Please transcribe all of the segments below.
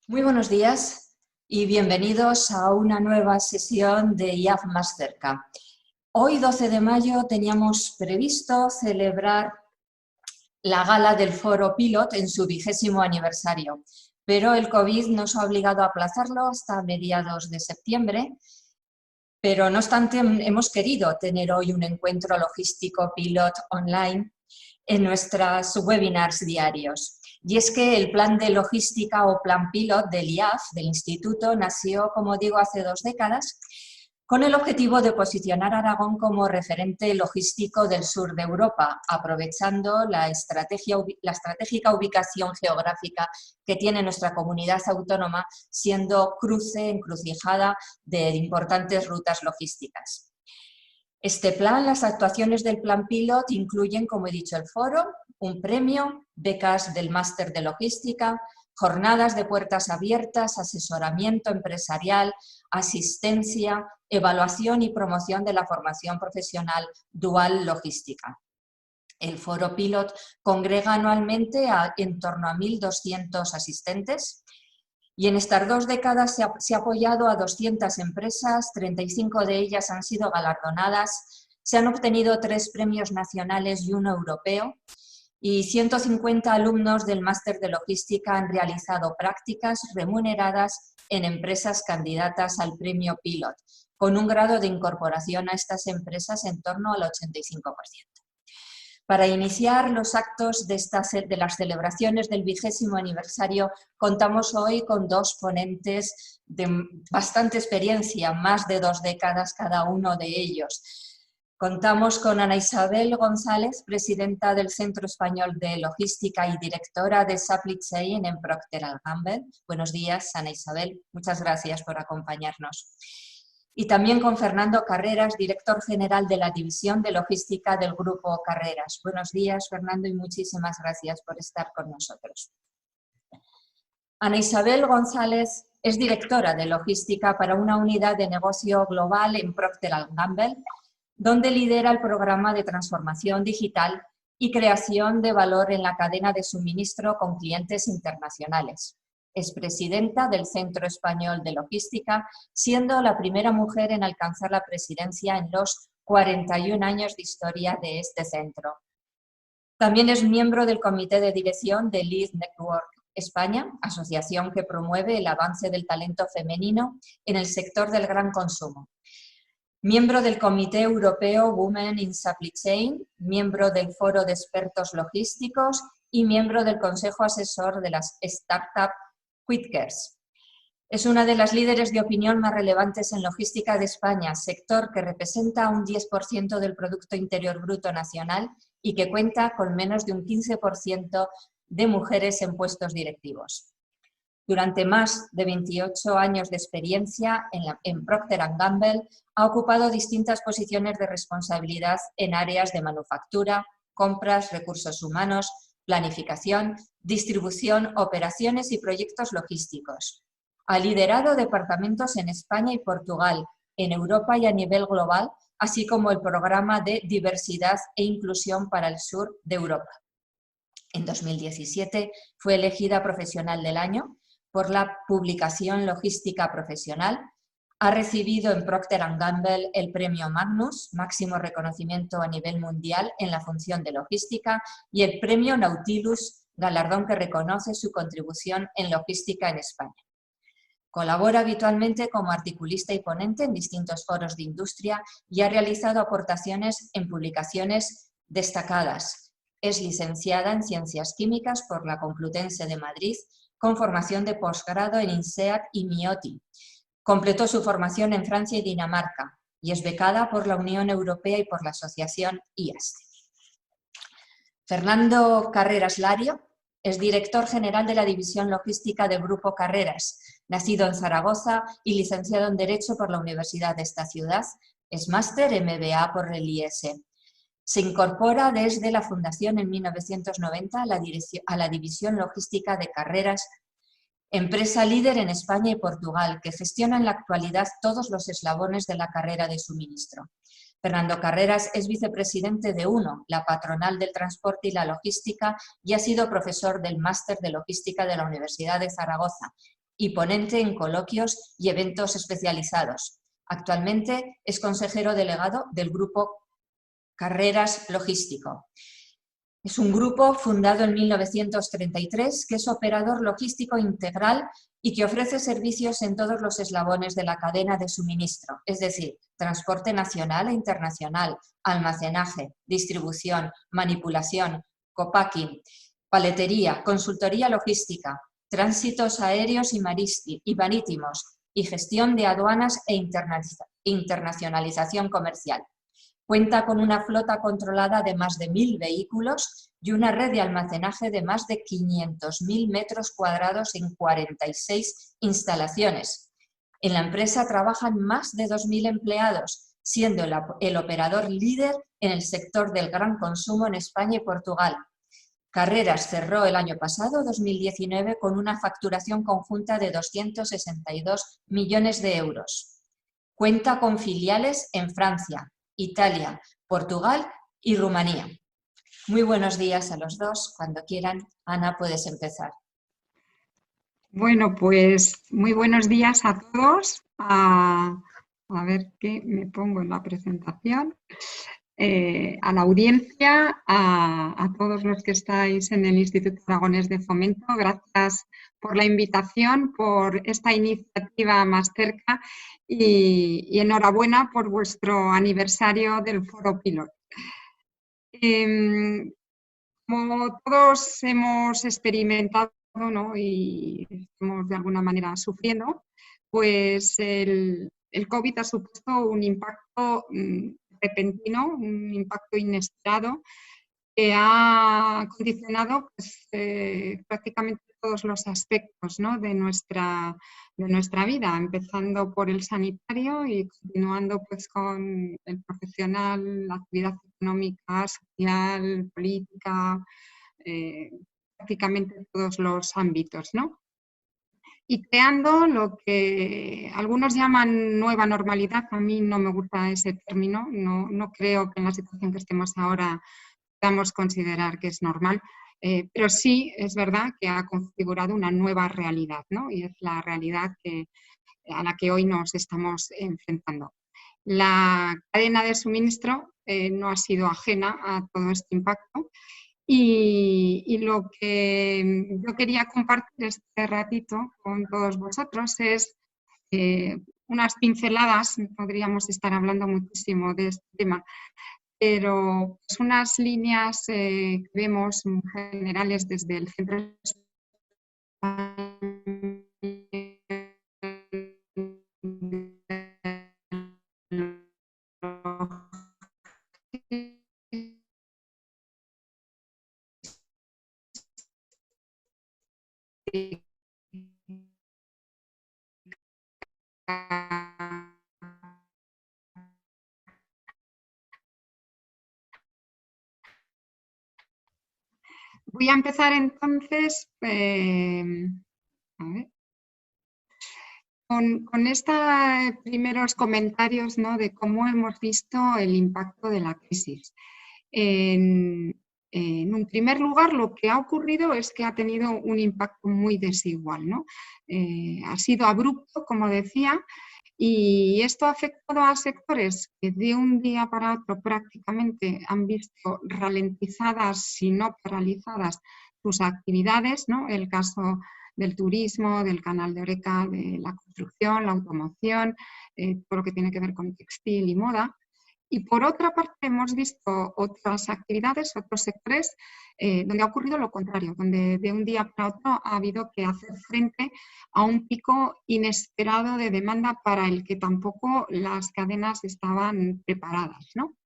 Muy buenos días y bienvenidos a una nueva sesión de IAF más cerca. Hoy, 12 de mayo, teníamos previsto celebrar la gala del Foro Pilot en su 20º aniversario, pero el COVID nos ha obligado a aplazarlo hasta mediados de septiembre. Pero no obstante, hemos querido tener hoy un encuentro logístico Pilot online en nuestros webinars diarios. Y es que el plan de logística o plan Pilot del IAF, del Instituto, nació, como digo, hace 2 décadas, con el objetivo de posicionar a Aragón como referente logístico del sur de Europa, aprovechando la estratégica ubicación geográfica que tiene nuestra comunidad autónoma, siendo cruce, encrucijada de importantes rutas logísticas. Este plan, las actuaciones del plan Pilot incluyen, como he dicho, el foro, un premio, becas del máster de logística, jornadas de puertas abiertas, asesoramiento empresarial, asistencia, evaluación y promoción de la formación profesional dual logística. El foro Pilot congrega anualmente en torno a 1.200 asistentes. Y en estas 2 décadas se ha apoyado a 200 empresas, 35 de ellas han sido galardonadas, se han obtenido 3 premios nacionales y 1 europeo, y 150 alumnos del máster de logística han realizado prácticas remuneradas en empresas candidatas al premio Pilot, con un grado de incorporación a estas empresas en torno al 85%. Para iniciar los actos de las celebraciones del 20º aniversario, contamos hoy con 2 ponentes de bastante experiencia, más de 2 décadas cada uno de ellos. Contamos con Ana Isabel González, presidenta del Centro Español de Logística y directora de Supply Chain en Procter & Gamble. Buenos días, Ana Isabel. Muchas gracias por acompañarnos. Y también con Fernando Carreras, director general de la División de Logística del Grupo Carreras. Buenos días, Fernando, y muchísimas gracias por estar con nosotros. Ana Isabel González es directora de Logística para una unidad de negocio global en Procter & Gamble, donde lidera el programa de transformación digital y creación de valor en la cadena de suministro con clientes internacionales. Es presidenta del Centro Español de Logística, siendo la primera mujer en alcanzar la presidencia en los 41 años de historia de este centro. También es miembro del comité de dirección de Lead Network España, asociación que promueve el avance del talento femenino en el sector del gran consumo. Miembro del Comité Europeo Women in Supply Chain, miembro del Foro de Expertos Logísticos y miembro del Consejo Asesor de las Startup Quickers. Es una de las líderes de opinión más relevantes en logística de España, sector que representa un 10% del Producto Interior Bruto Nacional y que cuenta con menos de un 15% de mujeres en puestos directivos. Durante más de 28 años de experiencia en Procter & Gamble, ha ocupado distintas posiciones de responsabilidad en áreas de manufactura, compras, recursos humanos, planificación, distribución, operaciones y proyectos logísticos. Ha liderado departamentos en España y Portugal, en Europa y a nivel global, así como el programa de diversidad e inclusión para el sur de Europa. En 2017 fue elegida profesional del año por la publicación Logística Profesional. Ha recibido en Procter & Gamble el premio Magnus, máximo reconocimiento a nivel mundial en la función de logística, y el premio Nautilus, galardón que reconoce su contribución en logística en España. Colabora habitualmente como articulista y ponente en distintos foros de industria y ha realizado aportaciones en publicaciones destacadas. Es licenciada en Ciencias Químicas por la Complutense de Madrid, con formación de posgrado en INSEAD y MIOTI. Completó su formación en Francia y Dinamarca y es becada por la Unión Europea y por la asociación IASTE. Fernando Carreras Lario es director general de la División Logística del Grupo Carreras, nacido en Zaragoza y licenciado en Derecho por la Universidad de esta ciudad. Es máster MBA por el IES. Se incorpora desde la fundación en 1990 a la División Logística de Carreras, empresa líder en España y Portugal, que gestiona en la actualidad todos los eslabones de la carrera de suministro. Fernando Carreras es vicepresidente de UNO, la patronal del transporte y la logística, y ha sido profesor del Máster de Logística de la Universidad de Zaragoza. y ponente en coloquios y eventos especializados. Actualmente es consejero delegado del Grupo Carreras Logístico. Es un grupo fundado en 1933 que es operador logístico integral y que ofrece servicios en todos los eslabones de la cadena de suministro, es decir, transporte nacional e internacional, almacenaje, distribución, manipulación, copacking, paletería, consultoría logística, tránsitos aéreos y marítimos y gestión de aduanas e internacionalización comercial. Cuenta con una flota controlada de más de 1.000 vehículos y una red de almacenaje de más de 500.000 metros cuadrados en 46 instalaciones. En la empresa trabajan más de 2.000 empleados, siendo el operador líder en el sector del gran consumo en España y Portugal. Carreras cerró el año pasado, 2019, con una facturación conjunta de 262 millones de euros. Cuenta con filiales en Francia, Italia, Portugal y Rumanía. Muy buenos días a los dos. Cuando quieran, Ana, puedes empezar. Bueno, pues muy buenos días a todos. A ver qué me pongo en la presentación. A la audiencia, a todos los que estáis en el Instituto Aragonés de Fomento, gracias por la invitación, por esta iniciativa más cerca y enhorabuena por vuestro aniversario del Foro Pilot. Como todos hemos experimentado, ¿no?, y estamos de alguna manera sufriendo, pues el COVID ha supuesto un impacto repentino, un impacto inesperado que ha condicionado pues, prácticamente todos los aspectos, ¿no?, de nuestra vida, empezando por el sanitario y continuando pues, con el profesional, la actividad económica, social, política, prácticamente todos los ámbitos, ¿no? Y creando lo que algunos llaman nueva normalidad. A mí no me gusta ese término, no creo que en la situación que estemos ahora podamos considerar que es normal, pero sí es verdad que ha configurado una nueva realidad, ¿no? Y es la realidad a la que hoy nos estamos enfrentando. La cadena de suministro no ha sido ajena a todo este impacto y lo que yo quería compartir este ratito con todos vosotros es unas pinceladas. Podríamos estar hablando muchísimo de este tema, pero pues unas líneas que vemos generales desde el Centro de Voy a empezar entonces a ver, con estos primeros comentarios, ¿no?, de cómo hemos visto el impacto de la crisis. En un primer lugar, lo que ha ocurrido es que ha tenido un impacto muy desigual, ¿no? Ha sido abrupto, como decía, y esto ha afectado a sectores que de un día para otro prácticamente han visto ralentizadas, si no paralizadas, sus actividades, ¿no? El caso del turismo, del canal de Horeca, de la construcción, la automoción, todo lo que tiene que ver con textil y moda. Y por otra parte hemos visto otras actividades, otros sectores donde ha ocurrido lo contrario, donde de un día para otro ha habido que hacer frente a un pico inesperado de demanda para el que tampoco las cadenas estaban preparadas, ¿no?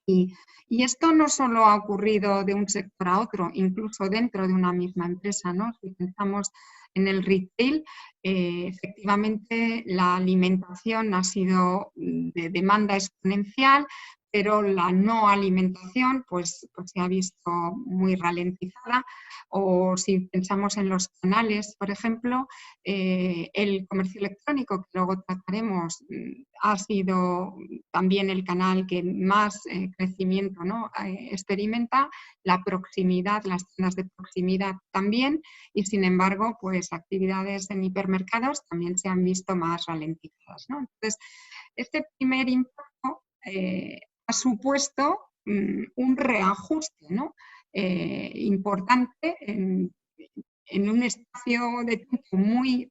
Y esto no solo ha ocurrido de un sector a otro, incluso dentro de una misma empresa, ¿no? Si pensamos en el retail, efectivamente la alimentación ha sido de demanda exponencial, pero la no alimentación pues se ha visto muy ralentizada. O si pensamos en los canales, por ejemplo, el comercio electrónico, que luego trataremos, ha sido también el canal que más crecimiento, ¿no?, experimenta. La proximidad, las tiendas de proximidad también, y sin embargo, pues actividades en hipermercados también se han visto más ralentizadas, ¿no? Entonces, este primer impacto ha supuesto un reajuste, ¿no?, importante en un espacio de tiempo muy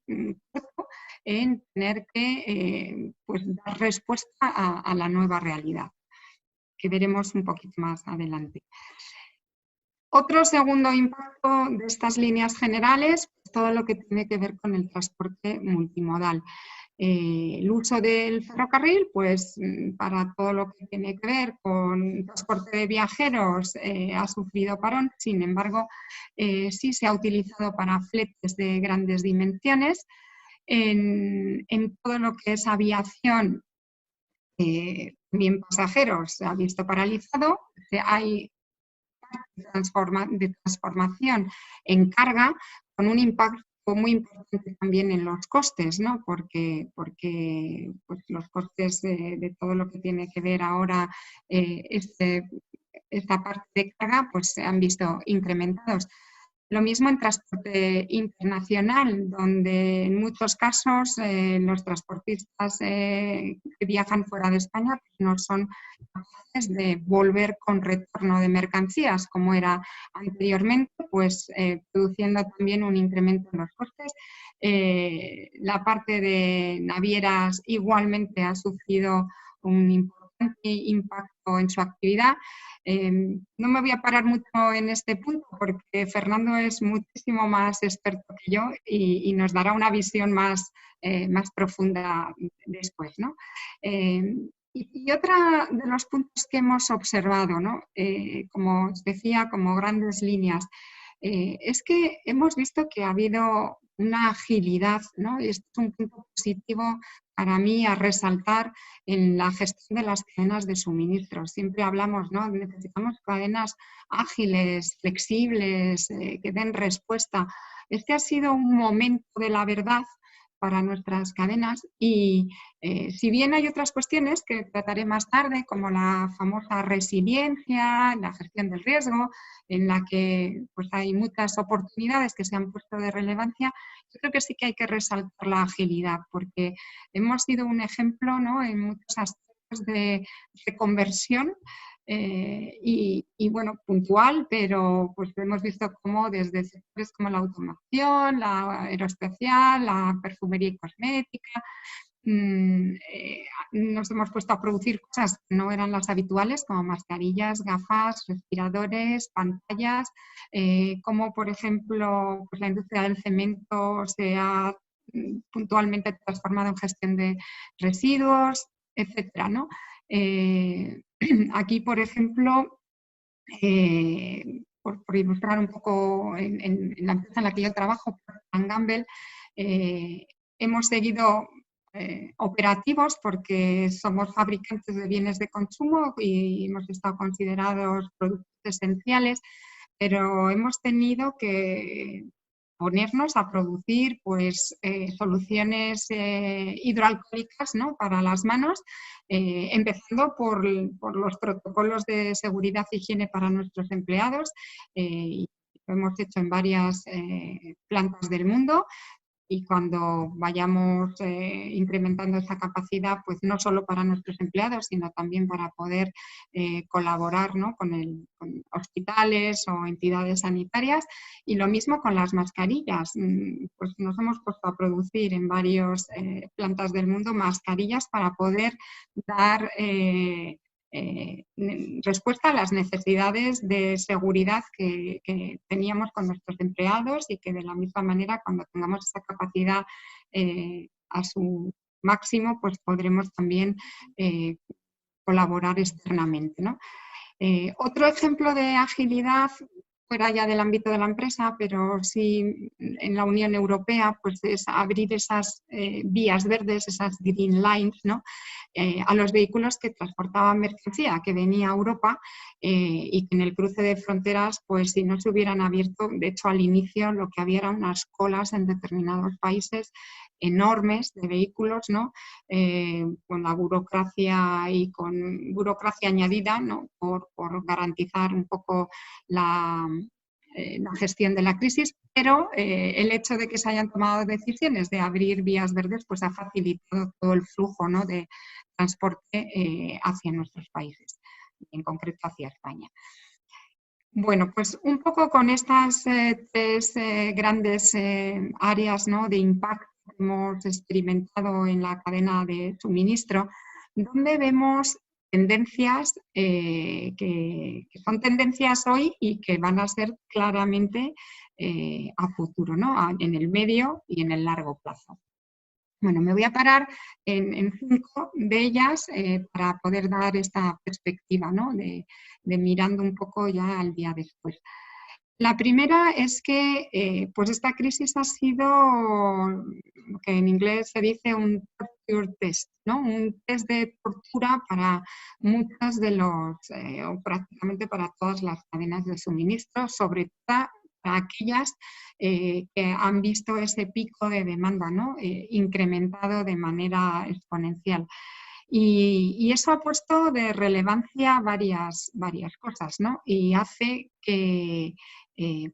corto, en tener que pues dar respuesta a la nueva realidad, que veremos un poquito más adelante. Otro segundo impacto de estas líneas generales, pues todo lo que tiene que ver con el transporte multimodal. El uso del ferrocarril, pues para todo lo que tiene que ver con transporte de viajeros ha sufrido parón. Sin embargo, sí se ha utilizado para fletes de grandes dimensiones. En todo lo que es aviación, también pasajeros se ha visto paralizado. Hay de transformación en carga, con un impacto muy importante también en los costes, ¿no? Porque pues, los costes de todo lo que tiene que ver ahora esta parte de carga, pues se han visto incrementados. Lo mismo en transporte internacional, donde en muchos casos los transportistas que viajan fuera de España pues no son capaces de volver con retorno de mercancías como era anteriormente, pues produciendo también un incremento en los costes. La parte de navieras igualmente ha sufrido un importante impacto en su actividad. No me voy a parar mucho en este punto porque Fernando es muchísimo más experto que yo y nos dará una visión más profunda después, ¿no? Y otra de los puntos que hemos observado, ¿no?, como os decía, como grandes líneas, es que hemos visto que ha habido una agilidad, ¿no? Y esto es un punto positivo para mí a resaltar en la gestión de las cadenas de suministro. Siempre hablamos, ¿no?, necesitamos cadenas ágiles, flexibles, que den respuesta. Este ha sido un momento de la verdad para nuestras cadenas y si bien hay otras cuestiones que trataré más tarde, como la famosa resiliencia, la gestión del riesgo, en la que pues, hay muchas oportunidades que se han puesto de relevancia, yo creo que sí que hay que resaltar la agilidad, porque hemos sido un ejemplo, ¿no?, en muchos aspectos de conversión y bueno, puntual, pero pues hemos visto cómo desde sectores como la automoción, la aeroespacial, la perfumería y cosmética, nos hemos puesto a producir cosas que no eran las habituales, como mascarillas, gafas, respiradores, pantallas, como por ejemplo pues la industria del cemento se ha puntualmente transformado en gestión de residuos, etcétera, ¿no? Aquí, por ejemplo, por ilustrar un poco en la empresa en la que yo trabajo, Procter & Gamble, hemos seguido operativos porque somos fabricantes de bienes de consumo y hemos estado considerados productos esenciales, pero hemos tenido que ponernos a producir pues, soluciones hidroalcohólicas, ¿no?, para las manos, empezando por los protocolos de seguridad e higiene para nuestros empleados. Y lo hemos hecho en varias plantas del mundo. Y cuando vayamos incrementando esa capacidad, pues no solo para nuestros empleados, sino también para poder colaborar, ¿no?, con hospitales o entidades sanitarias. Y lo mismo con las mascarillas. Pues nos hemos puesto a producir en varias plantas del mundo mascarillas para poder dar respuesta a las necesidades de seguridad que teníamos con nuestros empleados y que de la misma manera cuando tengamos esa capacidad a su máximo pues podremos también colaborar externamente, ¿no? Otro ejemplo de agilidad fuera ya del ámbito de la empresa, pero sí en la Unión Europea, pues es abrir esas vías verdes, esas green lines, ¿no? A los vehículos que transportaban mercancía que venía a Europa y que en el cruce de fronteras, pues si no se hubieran abierto, de hecho al inicio lo que había eran unas colas en determinados países enormes de vehículos, ¿no? Con la burocracia y con burocracia añadida, ¿no? por garantizar un poco la gestión de la crisis, pero el hecho de que se hayan tomado decisiones de abrir vías verdes pues ha facilitado todo el flujo, ¿no? de transporte hacia nuestros países, en concreto hacia España. Bueno, pues un poco con estas tres grandes áreas, ¿no? de impacto que hemos experimentado en la cadena de suministro, donde vemos tendencias que son tendencias hoy y que van a ser claramente a futuro, ¿no? En el medio y en el largo plazo. Bueno, me voy a parar en 5 de ellas para poder dar esta perspectiva, ¿no? de mirando un poco ya al día después. La primera es que pues esta crisis ha sido lo que en inglés se dice un torture test, ¿no? Un test de tortura para muchas de los, o prácticamente para todas las cadenas de suministro, sobre todo para aquellas que han visto ese pico de demanda, ¿no? Incrementado de manera exponencial. Y eso ha puesto de relevancia varias cosas, ¿no? Y hace que,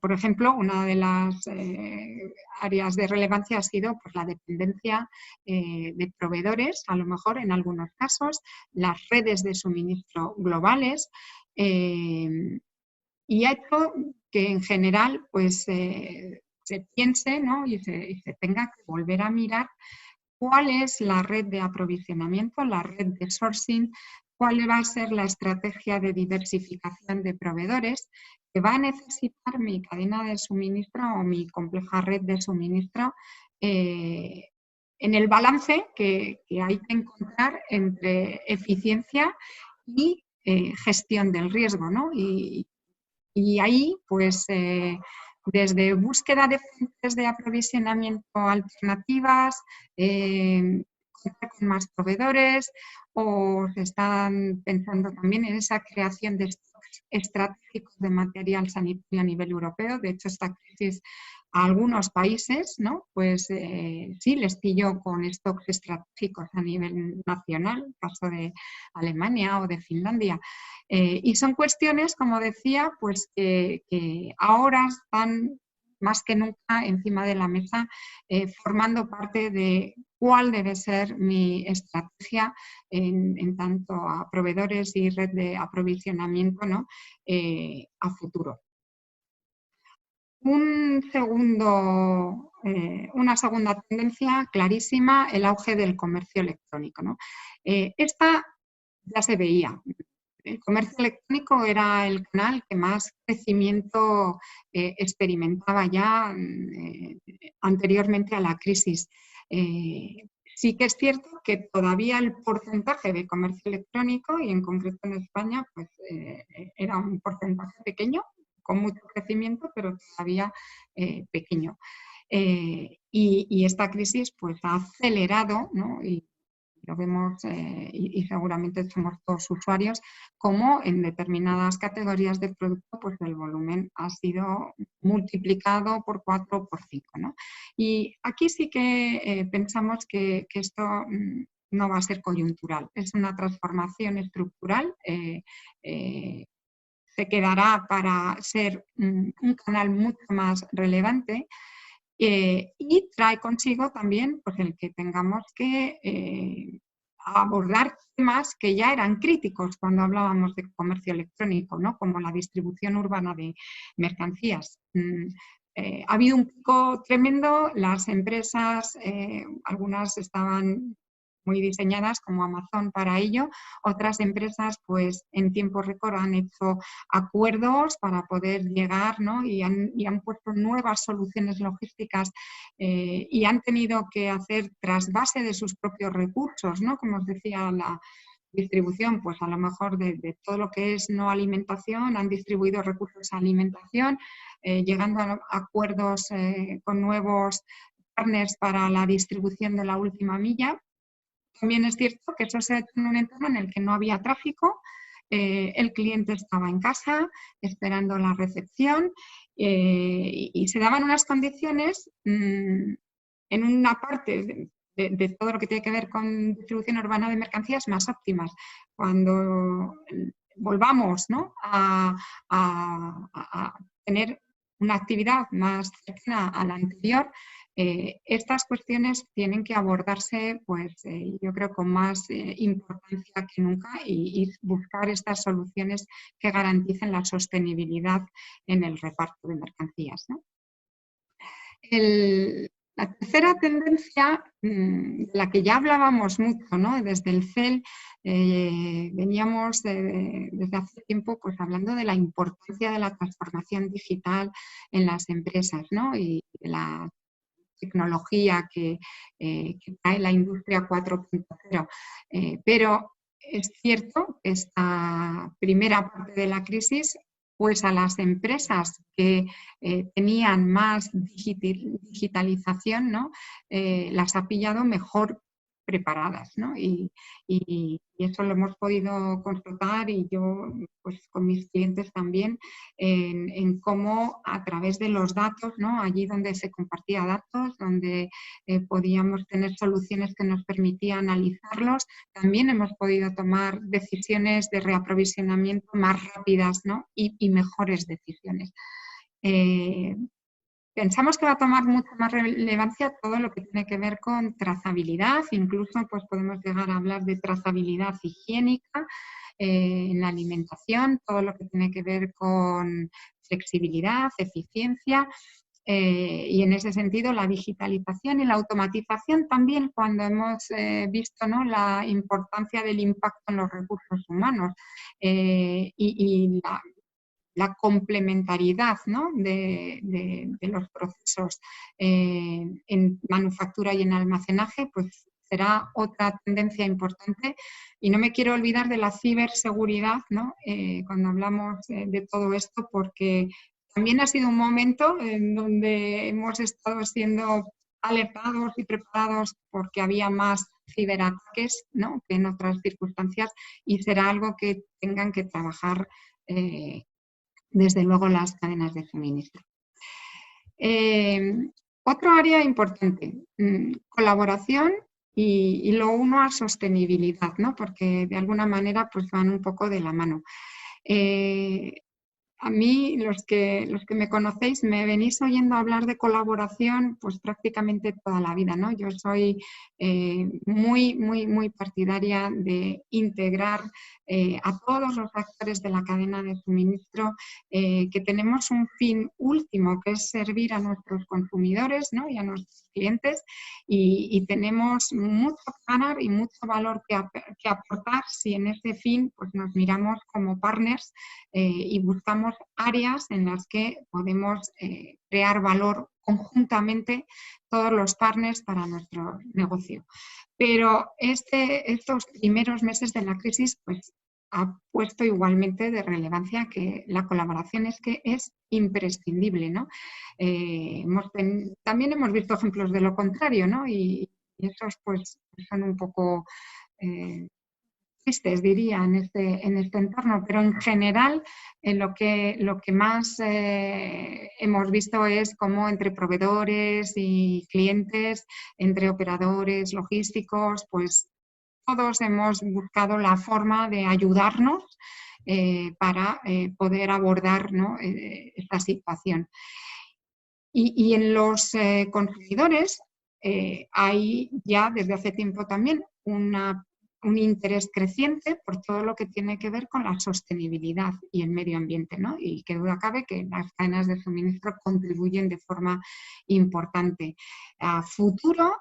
por ejemplo, una de las áreas de relevancia ha sido pues, la dependencia de proveedores, a lo mejor en algunos casos, las redes de suministro globales, y ha hecho que en general pues, se piense, ¿no? y se tenga que volver a mirar cuál es la red de aprovisionamiento, la red de sourcing, cuál va a ser la estrategia de diversificación de proveedores que va a necesitar mi cadena de suministro o mi compleja red de suministro en el balance que hay que encontrar entre eficiencia y gestión del riesgo, ¿no? Y ahí, pues, desde búsqueda de fuentes de aprovisionamiento alternativas, contar con más proveedores, o se están pensando también en esa creación de stocks estratégicos de material sanitario a nivel europeo. De hecho, esta crisis a algunos países, ¿no? Pues sí, les pilló con stocks estratégicos a nivel nacional, el caso de Alemania o de Finlandia. Y son cuestiones, como decía, pues que ahora están más que nunca encima de la mesa, formando parte de cuál debe ser mi estrategia en tanto a proveedores y red de aprovisionamiento, ¿no? A futuro. Una segunda tendencia clarísima, el auge del comercio electrónico, ¿no? Esta ya se veía. El comercio electrónico era el canal que más crecimiento experimentaba ya anteriormente a la crisis. Sí que es cierto que todavía el porcentaje de comercio electrónico, y en concreto en España, pues era un porcentaje pequeño, con mucho crecimiento, pero todavía pequeño. Y esta crisis pues ha acelerado, ¿no? Y lo vemos y seguramente somos todos usuarios, como en determinadas categorías de producto pues el volumen ha sido multiplicado por 4 o por 5, ¿no? Y aquí sí que pensamos que esto no va a ser coyuntural, es una transformación estructural, se quedará para ser un canal mucho más relevante. Y trae consigo también pues, el que tengamos que abordar temas que ya eran críticos cuando hablábamos de comercio electrónico, ¿no? Como la distribución urbana de mercancías. Ha habido un pico tremendo, las empresas, algunas estaban muy diseñadas como Amazon para ello, otras empresas pues en tiempo récord han hecho acuerdos para poder llegar, ¿no? y han puesto nuevas soluciones logísticas y han tenido que hacer trasvase de sus propios recursos, ¿no? Como os decía, distribución, pues a lo mejor de todo lo que es no alimentación, han distribuido recursos a alimentación, llegando a acuerdos con nuevos partners para la distribución de la última milla. También es cierto que eso se ha hecho en un entorno en el que no había tráfico, el cliente estaba en casa esperando la recepción y se daban unas condiciones en una parte de todo lo que tiene que ver con distribución urbana de mercancías más óptimas. Cuando volvamos, ¿no?, a tener una actividad más cercana a la anterior, estas cuestiones tienen que abordarse, pues, yo creo, con más importancia que nunca y buscar estas soluciones que garanticen la sostenibilidad en el reparto de mercancías, ¿no? La tercera tendencia, de la que ya hablábamos mucho, ¿no?, desde el CEL, veníamos desde hace tiempo pues, hablando de la importancia de la transformación digital en las empresas, ¿no?, y de la tecnología que trae la industria 4.0. Pero es cierto que esta primera parte de la crisis, pues a las empresas que tenían más digitalización, ¿no?, las ha pillado mejor preparadas, ¿no? Y eso lo hemos podido constatar y yo pues con mis clientes también en cómo a través de los datos, ¿no?, allí donde se compartía datos, donde podíamos tener soluciones que nos permitían analizarlos, también hemos podido tomar decisiones de reaprovisionamiento más rápidas, ¿no?, y mejores decisiones. Pensamos que va a tomar mucha más relevancia todo lo que tiene que ver con trazabilidad, incluso pues, podemos llegar a hablar de trazabilidad higiénica en la alimentación, todo lo que tiene que ver con flexibilidad, eficiencia y en ese sentido la digitalización y la automatización también cuando hemos visto, ¿no?, la importancia del impacto en los recursos humanos y la complementariedad, ¿no?, de los procesos en manufactura y en almacenaje, pues será otra tendencia importante. Y no me quiero olvidar de la ciberseguridad, ¿no?, cuando hablamos de todo esto, porque también ha sido un momento en donde hemos estado siendo alertados y preparados porque había más ciberataques, ¿no?, que en otras circunstancias y será algo que tengan que trabajar desde luego las cadenas de suministro. Otro área importante, colaboración y lo uno a sostenibilidad, ¿no?, porque de alguna manera pues, van un poco de la mano. A mí, los que me conocéis, me venís oyendo hablar de colaboración pues prácticamente toda la vida, ¿no? Yo soy muy partidaria de integrar a todos los actores de la cadena de suministro, que tenemos un fin último, que es servir a nuestros consumidores, ¿no?, y a nuestros clientes, y tenemos mucho que ganar y mucho valor que aportar si en ese fin pues, nos miramos como partners y buscamos áreas en las que podemos crear valor conjuntamente todos los partners para nuestro negocio. Pero estos primeros meses de la crisis pues, ha puesto igualmente de relevancia que la colaboración es imprescindible, ¿no? También hemos visto ejemplos de lo contrario, ¿no? Y esos pues, son un poco tristes, diría, en este entorno, pero en general lo que más hemos visto es cómo entre proveedores y clientes, entre operadores logísticos, pues todos hemos buscado la forma de ayudarnos para poder abordar, ¿no?, esta situación. Y en los consumidores hay ya desde hace tiempo también un interés creciente por todo lo que tiene que ver con la sostenibilidad y el medio ambiente, ¿no? Y qué duda cabe que las cadenas de suministro contribuyen de forma importante. A futuro,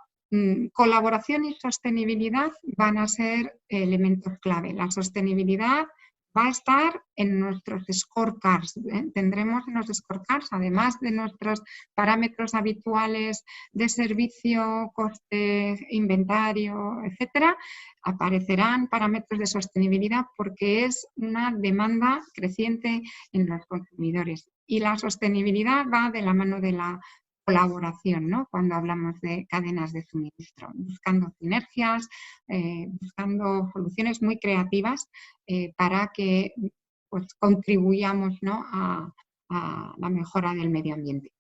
colaboración y sostenibilidad van a ser elementos clave. La sostenibilidad va a estar en nuestros scorecards. Tendremos en los scorecards, además de nuestros parámetros habituales de servicio, coste, inventario, etcétera, aparecerán parámetros de sostenibilidad porque es una demanda creciente en los consumidores. Y la sostenibilidad va de la mano de la colaboración, ¿no? Cuando hablamos de cadenas de suministro, buscando sinergias, buscando soluciones muy creativas para que pues, contribuyamos, ¿no? a la mejora del medio ambiente.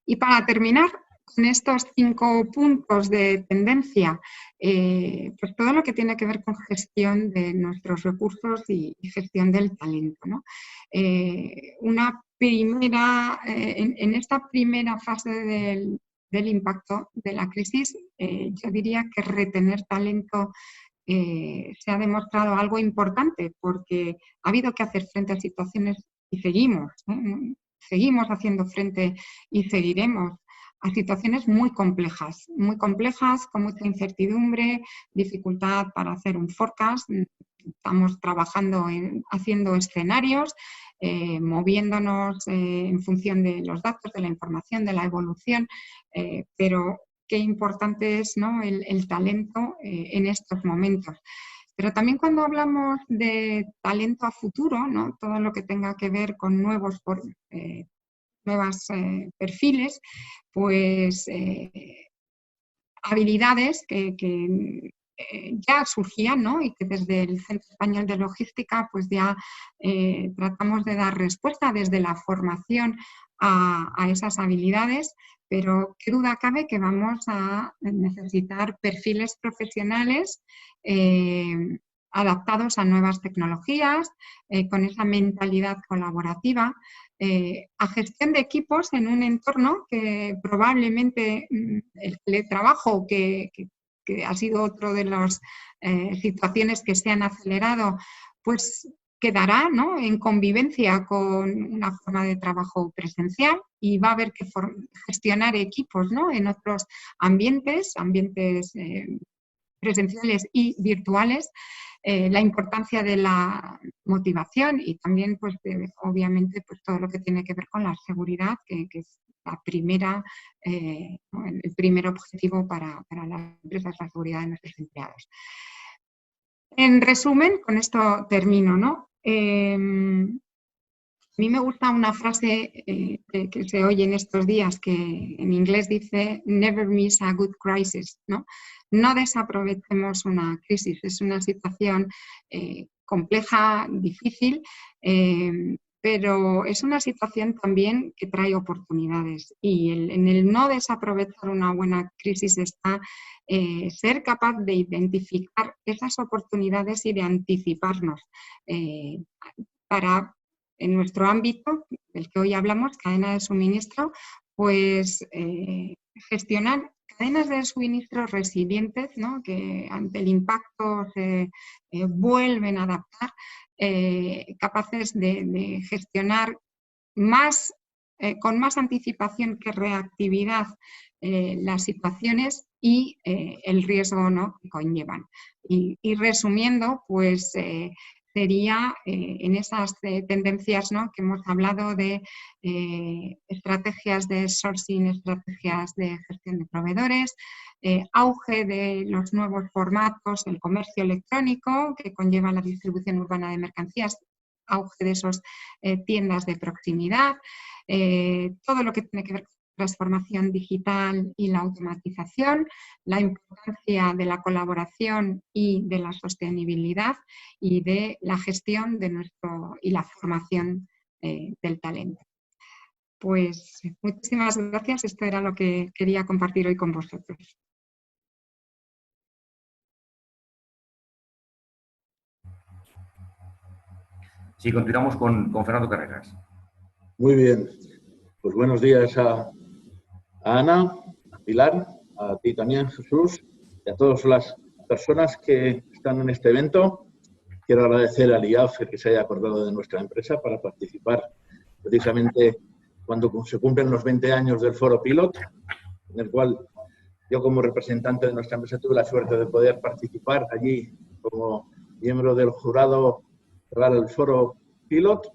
Y para terminar, con estos 5 puntos de tendencia, pues todo lo que tiene que ver con gestión de nuestros recursos y gestión del talento, ¿no? En esta primera fase del impacto de la crisis, yo diría que retener talento se ha demostrado algo importante porque ha habido que hacer frente a situaciones y seguimos haciendo frente y seguiremos a situaciones muy complejas, con mucha incertidumbre, dificultad para hacer un forecast. Estamos trabajando haciendo escenarios, moviéndonos en función de los datos, de la información, de la evolución, pero qué importante es, ¿no? el talento en estos momentos. Pero también cuando hablamos de talento a futuro, ¿no? Todo lo que tenga que ver con nuevos perfiles, pues habilidades que ya surgían, ¿no? Y que desde el Centro Español de Logística pues ya tratamos de dar respuesta desde la formación a esas habilidades, pero qué duda cabe que vamos a necesitar perfiles profesionales adaptados a nuevas tecnologías, con esa mentalidad colaborativa, a gestión de equipos en un entorno que probablemente el teletrabajo, que ha sido otro de las situaciones que se han acelerado, pues quedará, ¿no? en convivencia con una forma de trabajo presencial y va a haber que gestionar equipos, ¿no? en otros ambientes presenciales y virtuales. La importancia de la motivación y también, pues, obviamente, pues, todo lo que tiene que ver con la seguridad, que es la primera, el primer objetivo para las empresas, la seguridad de nuestros empleados. En resumen, con esto termino, ¿no? A mí me gusta una frase que se oye en estos días que en inglés dice "never miss a good crisis", ¿no? No desaprovechemos una crisis, es una situación compleja, difícil, pero es una situación también que trae oportunidades y en el no desaprovechar una buena crisis está ser capaz de identificar esas oportunidades y de anticiparnos para, en nuestro ámbito, del que hoy hablamos, cadena de suministro, pues gestionar cadenas de suministro resilientes, ¿no? que ante el impacto se vuelven a adaptar, capaces de gestionar más, con más anticipación que reactividad las situaciones y el riesgo, ¿no? que conllevan. Y resumiendo, pues sería en esas tendencias, ¿no? que hemos hablado de estrategias de sourcing, estrategias de gestión de proveedores, auge de los nuevos formatos, el comercio electrónico que conlleva la distribución urbana de mercancías, auge de esas tiendas de proximidad, todo lo que tiene que ver con transformación digital y la automatización, la importancia de la colaboración y de la sostenibilidad y de la gestión de y la formación del talento. Pues muchísimas gracias, esto era lo que quería compartir hoy con vosotros. Sí, continuamos con Fernando Carreras. Muy bien. Pues buenos días a Ana, a Pilar, a ti también, Jesús, y a todas las personas que están en este evento. Quiero agradecer al IAF que se haya acordado de nuestra empresa para participar precisamente cuando se cumplen los 20 años del Foro Pilot, en el cual yo como representante de nuestra empresa tuve la suerte de poder participar allí como miembro del jurado cerrar el foro Pilot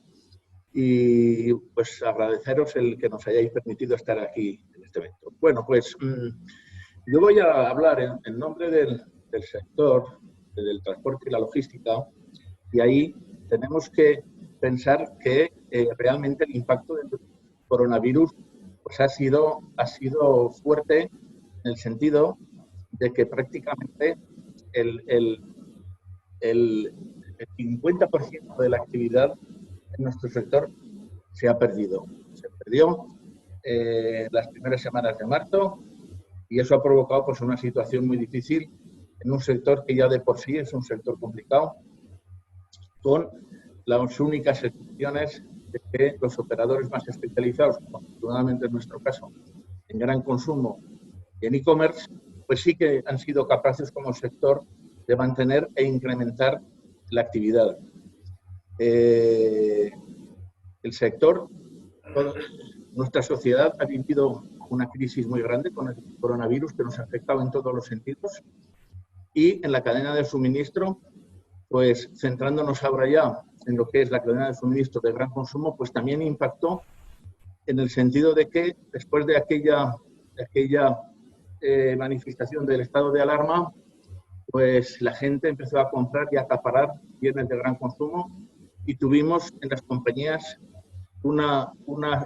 y pues agradeceros el que nos hayáis permitido estar aquí en este evento. Bueno, pues yo voy a hablar en nombre del sector del transporte y la logística, y ahí tenemos que pensar que realmente el impacto del coronavirus pues ha sido fuerte en el sentido de que prácticamente el 50% de la actividad en nuestro sector se ha perdido. Se perdió las primeras semanas de marzo y eso ha provocado pues, una situación muy difícil en un sector que ya de por sí es un sector complicado, con las únicas excepciones de que los operadores más especializados, como afortunadamente en nuestro caso, en gran consumo y en e-commerce, pues sí que han sido capaces como sector de mantener e incrementar la actividad. El sector, nuestra sociedad ha vivido una crisis muy grande con el coronavirus que nos ha afectado en todos los sentidos, y en la cadena de suministro, pues centrándonos ahora ya en lo que es la cadena de suministro de gran consumo, pues también impactó en el sentido de que después de aquella manifestación del estado de alarma, pues la gente empezó a comprar y a acaparar bienes de gran consumo y tuvimos en las compañías una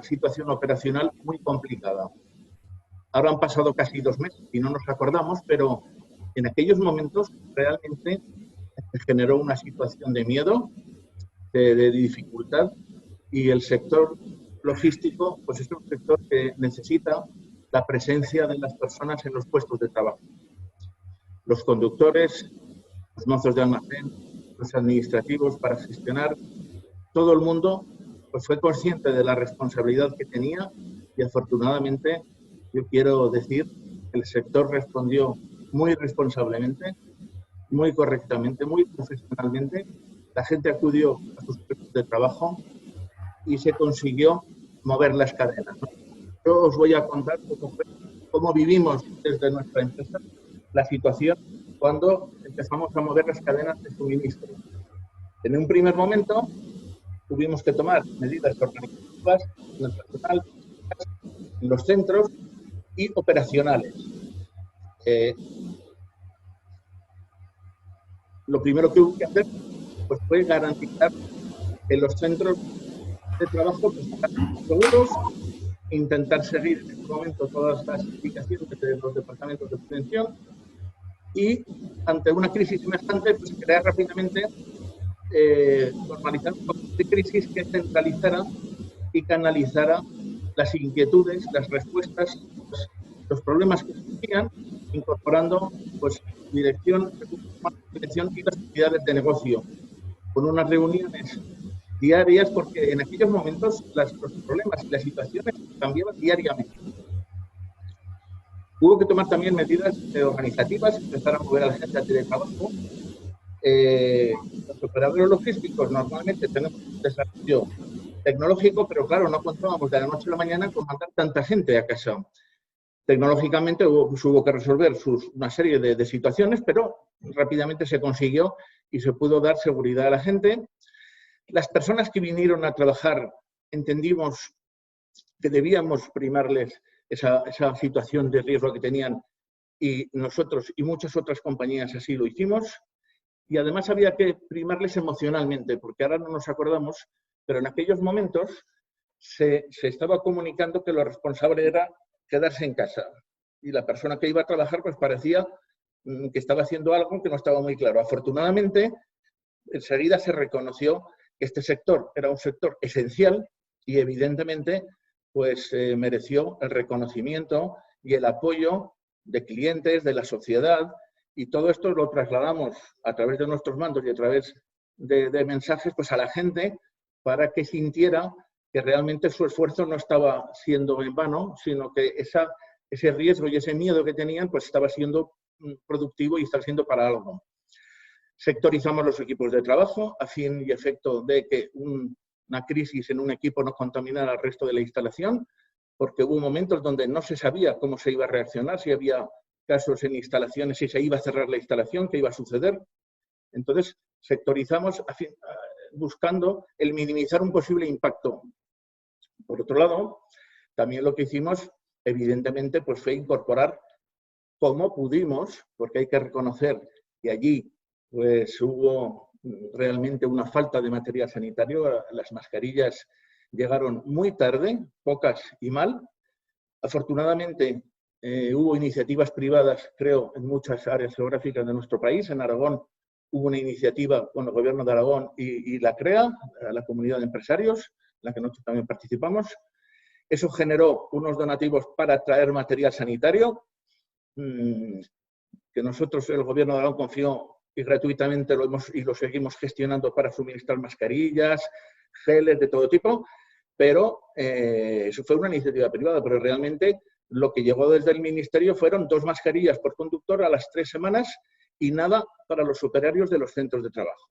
situación operacional muy complicada. Ahora han pasado casi 2 meses y no nos acordamos, pero en aquellos momentos realmente se generó una situación de miedo, de dificultad, y el sector logístico pues es un sector que necesita la presencia de las personas en los puestos de trabajo. Los conductores, los mozos de almacén, los administrativos para gestionar, todo el mundo pues fue consciente de la responsabilidad que tenía y afortunadamente yo quiero decir que el sector respondió muy responsablemente, muy correctamente, muy profesionalmente. La gente acudió a sus puestos de trabajo y se consiguió mover las cadenas, ¿no? Yo os voy a contar cómo vivimos desde nuestra empresa la situación cuando empezamos a mover las cadenas de suministro. En un primer momento tuvimos que tomar medidas organizativas en el personal, en los centros y operacionales. Lo primero que hubo que hacer pues, fue garantizar que los centros de trabajo pues, están seguros, intentar seguir en este momento todas las indicaciones de los departamentos de prevención y ante una crisis semejante pues, crear rápidamente normalizar un poco de crisis que centralizara y canalizara las inquietudes, las respuestas, los problemas que surgían, incorporando pues, dirección y las actividades de negocio, con unas reuniones diarias, porque en aquellos momentos los problemas y las situaciones cambiaban diariamente. Hubo que tomar también medidas organizativas, empezar a mover a la gente a teletrabajo. Los operadores logísticos normalmente tenemos un desarrollo tecnológico, pero claro, no contábamos de la noche a la mañana con mandar tanta gente a casa. Tecnológicamente hubo que resolver una serie de situaciones, pero rápidamente se consiguió y se pudo dar seguridad a la gente. Las personas que vinieron a trabajar entendimos que debíamos primarles esa situación de riesgo que tenían y nosotros y muchas otras compañías así lo hicimos. Y además había que primarles emocionalmente, porque ahora no nos acordamos, pero en aquellos momentos se estaba comunicando que lo responsable era quedarse en casa. Y la persona que iba a trabajar pues parecía que estaba haciendo algo que no estaba muy claro. Afortunadamente, enseguida se reconoció que este sector era un sector esencial y evidentemente pues mereció el reconocimiento y el apoyo de clientes, de la sociedad, y todo esto lo trasladamos a través de nuestros mandos y a través de mensajes pues a la gente para que sintiera que realmente su esfuerzo no estaba siendo en vano, sino que ese riesgo y ese miedo que tenían pues estaba siendo productivo y estaba siendo para algo. Sectorizamos los equipos de trabajo a fin y efecto de que una crisis en un equipo no contaminara al resto de la instalación, porque hubo momentos donde no se sabía cómo se iba a reaccionar, si había casos en instalaciones, si se iba a cerrar la instalación, qué iba a suceder. Entonces, sectorizamos buscando el minimizar un posible impacto. Por otro lado, también lo que hicimos, evidentemente, pues fue incorporar como pudimos, porque hay que reconocer que allí pues, hubo realmente una falta de material sanitario. Las mascarillas llegaron muy tarde, pocas y mal. Afortunadamente, hubo iniciativas privadas, creo, en muchas áreas geográficas de nuestro país. En Aragón hubo una iniciativa con el Gobierno de Aragón y la CREA, la Comunidad de Empresarios, en la que nosotros también participamos. Eso generó unos donativos para traer material sanitario, que nosotros, el Gobierno de Aragón, confió y gratuitamente lo seguimos gestionando para suministrar mascarillas, geles de todo tipo, pero eso fue una iniciativa privada, pero realmente lo que llegó desde el Ministerio fueron 2 mascarillas por conductor a las 3 semanas y nada para los operarios de los centros de trabajo.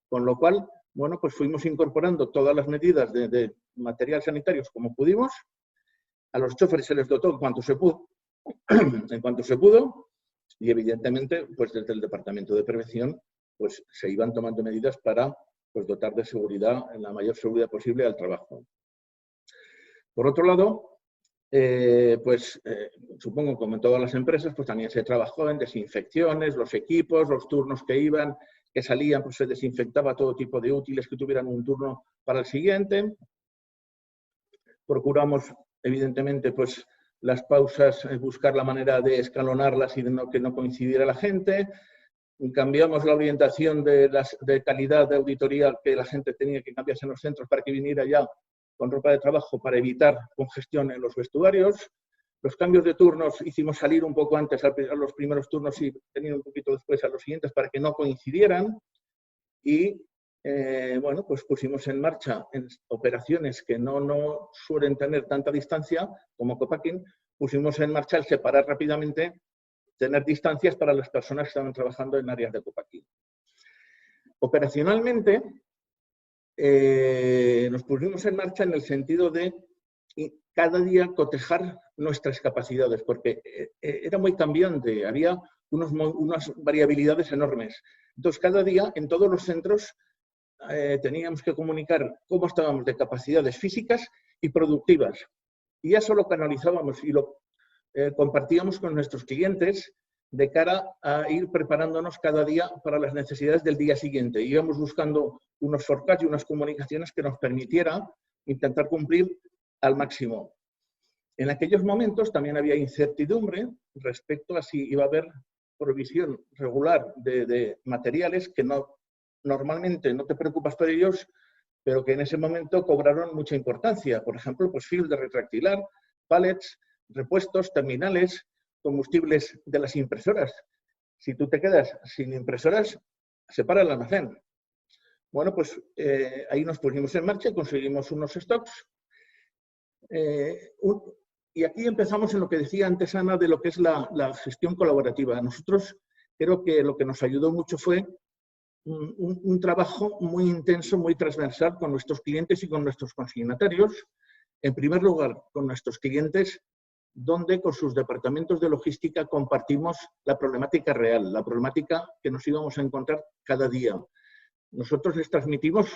Con lo cual, bueno, pues fuimos incorporando todas las medidas de material sanitarios como pudimos. A los choferes se les dotó en cuanto se pudo, y evidentemente, pues desde el Departamento de Prevención, pues se iban tomando medidas para pues, dotar de seguridad, en la mayor seguridad posible, al trabajo. Por otro lado, supongo como en todas las empresas, pues también se trabajó en desinfecciones, los equipos, los turnos que salían, pues se desinfectaba todo tipo de útiles que tuvieran un turno para el siguiente. Procuramos, evidentemente, pues las pausas, buscar la manera de escalonarlas y que no coincidiera la gente. Cambiamos la orientación de calidad de auditoría que la gente tenía que cambiarse en los centros para que viniera ya con ropa de trabajo para evitar congestión en los vestuarios. Los cambios de turnos hicimos salir un poco antes a los primeros turnos y venir un poquito después a los siguientes para que no coincidieran. Y bueno, pues pusimos en marcha en operaciones que no suelen tener tanta distancia como co-packing, pusimos en marcha el separar rápidamente, tener distancias para las personas que estaban trabajando en áreas de co-packing. Operacionalmente, nos pusimos en marcha en el sentido de cada día cotejar nuestras capacidades, porque era muy cambiante, había unas variabilidades enormes. Entonces, cada día en todos los centros teníamos que comunicar cómo estábamos de capacidades físicas y productivas. Y ya solo canalizábamos y lo compartíamos con nuestros clientes de cara a ir preparándonos cada día para las necesidades del día siguiente. Íbamos buscando unos forecasts y unas comunicaciones que nos permitieran intentar cumplir al máximo. En aquellos momentos también había incertidumbre respecto a si iba a haber provisión regular de materiales que normalmente no te preocupas por ellos, pero que en ese momento cobraron mucha importancia. Por ejemplo, pues film de retractilar, pallets, repuestos, terminales, combustibles de las impresoras. Si tú te quedas sin impresoras, se para el almacén. Bueno, pues ahí nos pusimos en marcha y conseguimos unos stocks. Y aquí empezamos en lo que decía antes Ana de lo que es la gestión colaborativa. Nosotros creo que lo que nos ayudó mucho fue un trabajo muy intenso, muy transversal con nuestros clientes y con nuestros consignatarios. En primer lugar, con nuestros clientes, donde con sus departamentos de logística compartimos la problemática real, la problemática que nos íbamos a encontrar cada día. Nosotros les transmitimos,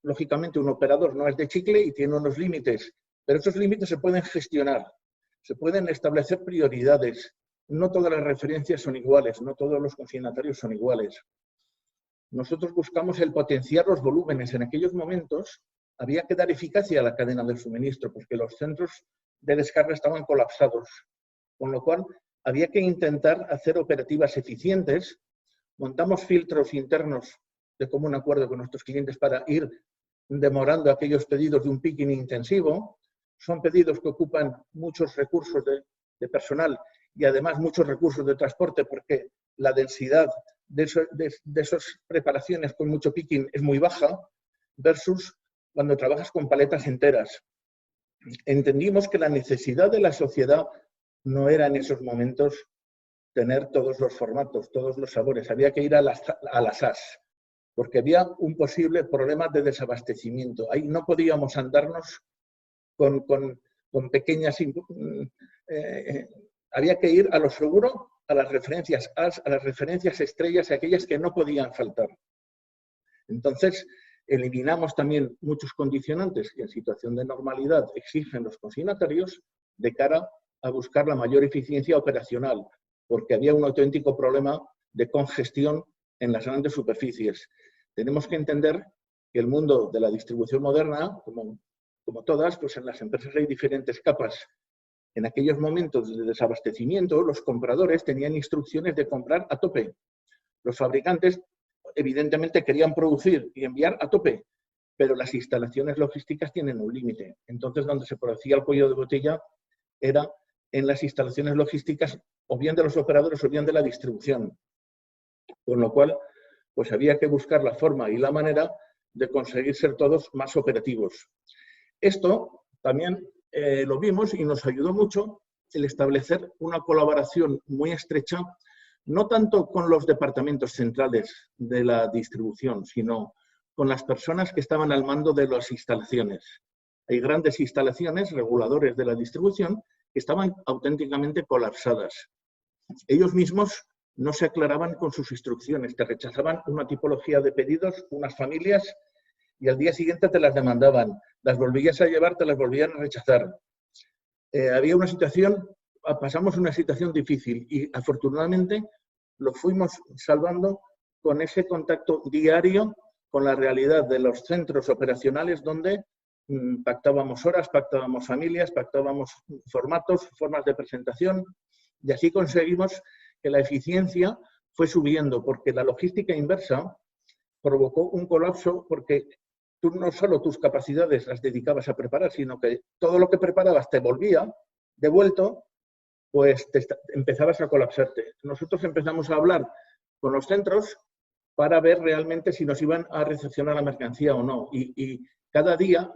lógicamente un operador no es de chicle y tiene unos límites, pero esos límites se pueden gestionar, se pueden establecer prioridades. No todas las referencias son iguales, no todos los consignatarios son iguales. Nosotros buscamos el potenciar los volúmenes. En aquellos momentos había que dar eficacia a la cadena del suministro porque los centros de descarga estaban colapsados, con lo cual había que intentar hacer operativas eficientes. Montamos filtros internos de común acuerdo con nuestros clientes para ir demorando aquellos pedidos de un picking intensivo. Son pedidos que ocupan muchos recursos de personal y además muchos recursos de transporte porque la densidad de esas preparaciones con mucho picking es muy baja versus cuando trabajas con paletas enteras. Entendimos que la necesidad de la sociedad no era en esos momentos tener todos los formatos, todos los sabores. Había que ir a las SAS, porque había un posible problema de desabastecimiento. Ahí no podíamos andarnos con pequeñas... había que ir a lo seguro, a las referencias AS, a las referencias estrellas, aquellas que no podían faltar. Entonces, eliminamos también muchos condicionantes que en situación de normalidad exigen los consignatarios de cara a buscar la mayor eficiencia operacional, porque había un auténtico problema de congestión en las grandes superficies. Tenemos que entender que el mundo de la distribución moderna, como todas, pues en las empresas hay diferentes capas. En aquellos momentos de desabastecimiento, los compradores tenían instrucciones de comprar a tope. Los fabricantes, evidentemente, querían producir y enviar a tope, pero las instalaciones logísticas tienen un límite. Entonces, donde se producía el cuello de botella era en las instalaciones logísticas, o bien de los operadores o bien de la distribución. Con lo cual, pues había que buscar la forma y la manera de conseguir ser todos más operativos. Esto también lo vimos y nos ayudó mucho el establecer una colaboración muy estrecha, no tanto con los departamentos centrales de la distribución, sino con las personas que estaban al mando de las instalaciones. Hay grandes instalaciones, reguladores de la distribución, que estaban auténticamente colapsadas. Ellos mismos no se aclaraban con sus instrucciones, te rechazaban una tipología de pedidos, unas familias, y al día siguiente te las demandaban. Las volvías a llevar, te las volvían a rechazar. Había una situación, pasamos una situación difícil y afortunadamente lo fuimos salvando con ese contacto diario con la realidad de los centros operacionales donde pactábamos horas, pactábamos familias, pactábamos formatos, formas de presentación y así conseguimos que la eficiencia fue subiendo porque la logística inversa provocó un colapso porque tú no solo tus capacidades las dedicabas a preparar, sino que todo lo que preparabas te volvía devuelto, pues empezabas a colapsarte. Nosotros empezamos a hablar con los centros para ver realmente si nos iban a recepcionar la mercancía o no. Y cada día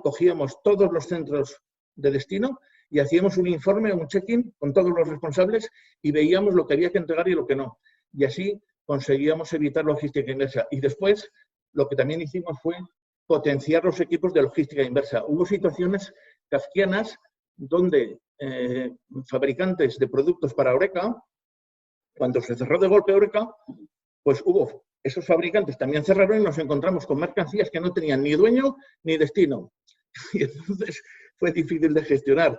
cogíamos todos los centros de destino y hacíamos un informe, un check-in con todos los responsables y veíamos lo que había que entregar y lo que no. Y así conseguíamos evitar logística inversa. Y después, lo que también hicimos fue potenciar los equipos de logística inversa. Hubo situaciones kafkianas donde fabricantes de productos para Horeca, cuando se cerró de golpe Horeca, pues esos fabricantes también cerraron y nos encontramos con mercancías que no tenían ni dueño ni destino. Y entonces fue difícil de gestionar.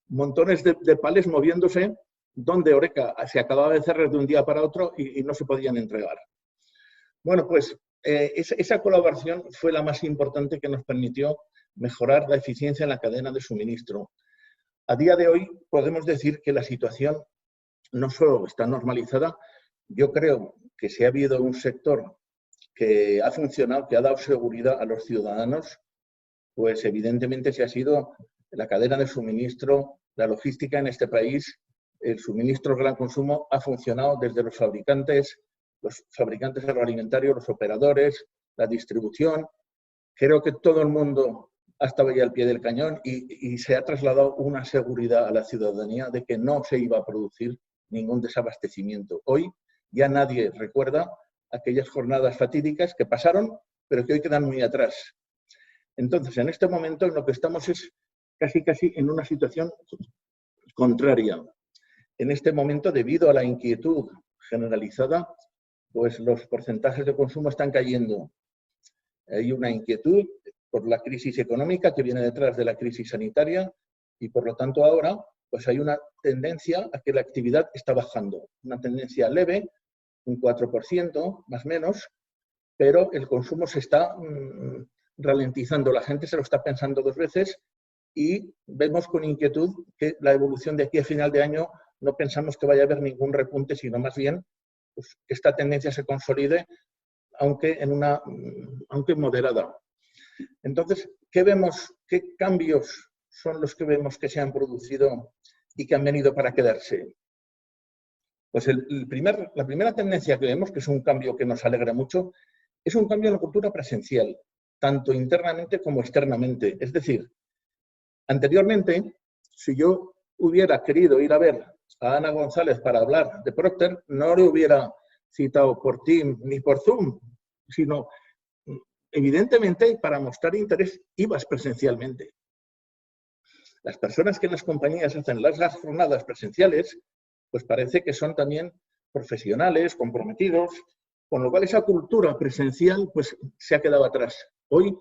Montones de palés moviéndose donde Horeca se acababa de cerrar de un día para otro y no se podían entregar. Bueno, pues esa colaboración fue la más importante que nos permitió mejorar la eficiencia en la cadena de suministro. A día de hoy podemos decir que la situación no solo está normalizada, yo creo que si ha habido un sector que ha funcionado, que ha dado seguridad a los ciudadanos, pues evidentemente si ha sido la cadena de suministro, la logística en este país, el suministro de gran consumo ha funcionado desde los fabricantes agroalimentarios, los operadores, la distribución. Creo que todo el mundo ha estado ya al pie del cañón y se ha trasladado una seguridad a la ciudadanía de que no se iba a producir ningún desabastecimiento. Hoy ya nadie recuerda aquellas jornadas fatídicas que pasaron, pero que hoy quedan muy atrás. Entonces, en este momento en lo que estamos es casi en una situación contraria. En este momento, debido a la inquietud generalizada, pues los porcentajes de consumo están cayendo. Hay una inquietud por la crisis económica que viene detrás de la crisis sanitaria y, por lo tanto, ahora pues hay una tendencia a que la actividad está bajando. Una tendencia leve, un 4%, más o menos, pero el consumo se está ralentizando. La gente se lo está pensando dos veces y vemos con inquietud que la evolución de aquí a final de año no pensamos que vaya a haber ningún repunte, sino más bien pues, que esta tendencia se consolide, aunque moderada. Entonces, ¿qué vemos? ¿Qué cambios son los que vemos que se han producido y que han venido para quedarse? Pues la primera tendencia que vemos, que es un cambio que nos alegra mucho, es un cambio en la cultura presencial, tanto internamente como externamente. Es decir, anteriormente, si yo hubiera querido ir a ver a Ana González para hablar de Procter, no le hubiera citado por Teams ni por Zoom, sino evidentemente para mostrar interés ibas presencialmente. Las personas que en las compañías hacen las jornadas presenciales, pues parece que son también profesionales, comprometidos Con lo cual esa cultura presencial pues, se ha quedado atrás. Hoy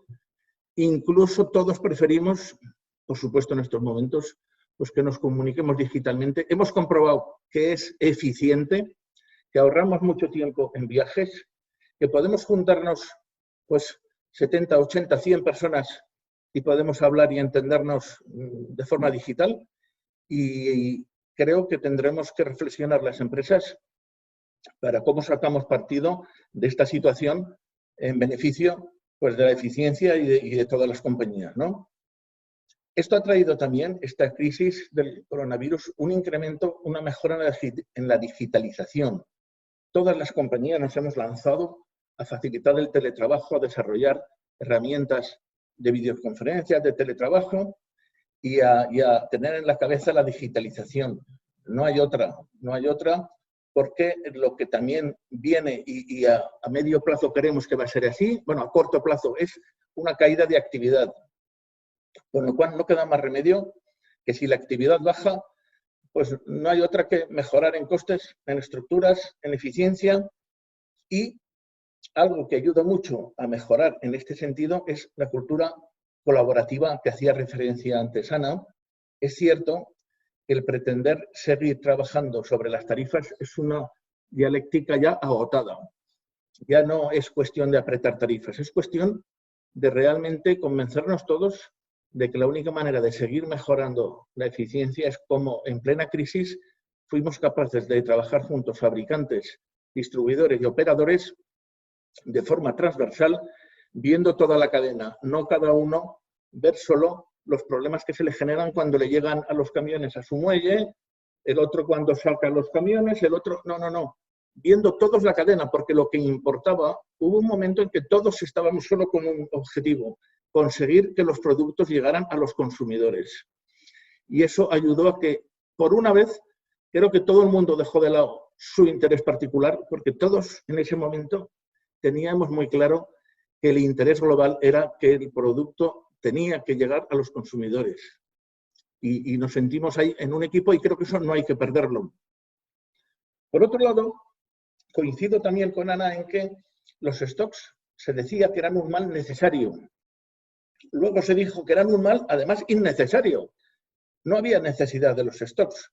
incluso todos preferimos, por supuesto en estos momentos, pues que nos comuniquemos digitalmente. Hemos comprobado que es eficiente, que ahorramos mucho tiempo en viajes, que podemos juntarnos pues 70, 80, 100 personas y podemos hablar y entendernos de forma digital. Y creo que tendremos que reflexionar las empresas para cómo sacamos partido de esta situación en beneficio pues, de la eficiencia y de todas las compañías, ¿no? Esto ha traído también, esta crisis del coronavirus, un incremento, una mejora en la digitalización. Todas las compañías nos hemos lanzado a facilitar el teletrabajo, a desarrollar herramientas de videoconferencias, de teletrabajo y a tener en la cabeza la digitalización. No hay otra, porque lo que también viene y a medio plazo queremos que va a ser así, bueno, a corto plazo es una caída de actividad. Con lo cual no queda más remedio que si la actividad baja, pues no hay otra que mejorar en costes, en estructuras, en eficiencia y algo que ayuda mucho a mejorar en este sentido es la cultura colaborativa que hacía referencia antes Ana. Es cierto que el pretender seguir trabajando sobre las tarifas es una dialéctica ya agotada. Ya no es cuestión de apretar tarifas, es cuestión de realmente convencernos todos de que la única manera de seguir mejorando la eficiencia es como en plena crisis fuimos capaces de trabajar juntos fabricantes, distribuidores y operadores de forma transversal, viendo toda la cadena, no cada uno ver solo los problemas que se le generan cuando le llegan a los camiones a su muelle, el otro cuando saca los camiones, el otro... No. Viendo todos la cadena, porque lo que importaba, hubo un momento en que todos estábamos solo con un objetivo, conseguir que los productos llegaran a los consumidores. Y eso ayudó a que, por una vez, creo que todo el mundo dejó de lado su interés particular, porque todos en ese momento teníamos muy claro que el interés global era que el producto tenía que llegar a los consumidores. Y nos sentimos ahí en un equipo y creo que eso no hay que perderlo. Por otro lado, coincido también con Ana en que los stocks se decía que eran un mal necesario. Luego se dijo que eran un mal, además, innecesario. No había necesidad de los stocks.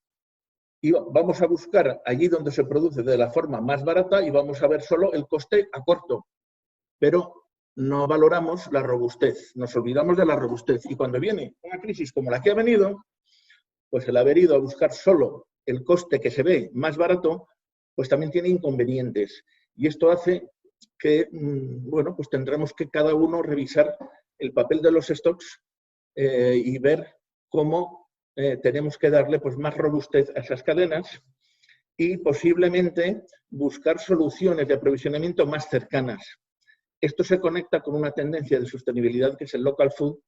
Y vamos a buscar allí donde se produce de la forma más barata y vamos a ver solo el coste a corto. Pero no valoramos la robustez, nos olvidamos de la robustez. Y cuando viene una crisis como la que ha venido, pues el haber ido a buscar solo el coste que se ve más barato, pues también tiene inconvenientes. Y esto hace que, bueno, pues tendremos que cada uno revisar el papel de los stocks y ver cómo tenemos que darle pues, más robustez a esas cadenas y posiblemente buscar soluciones de aprovisionamiento más cercanas. Esto se conecta con una tendencia de sostenibilidad que es el local food,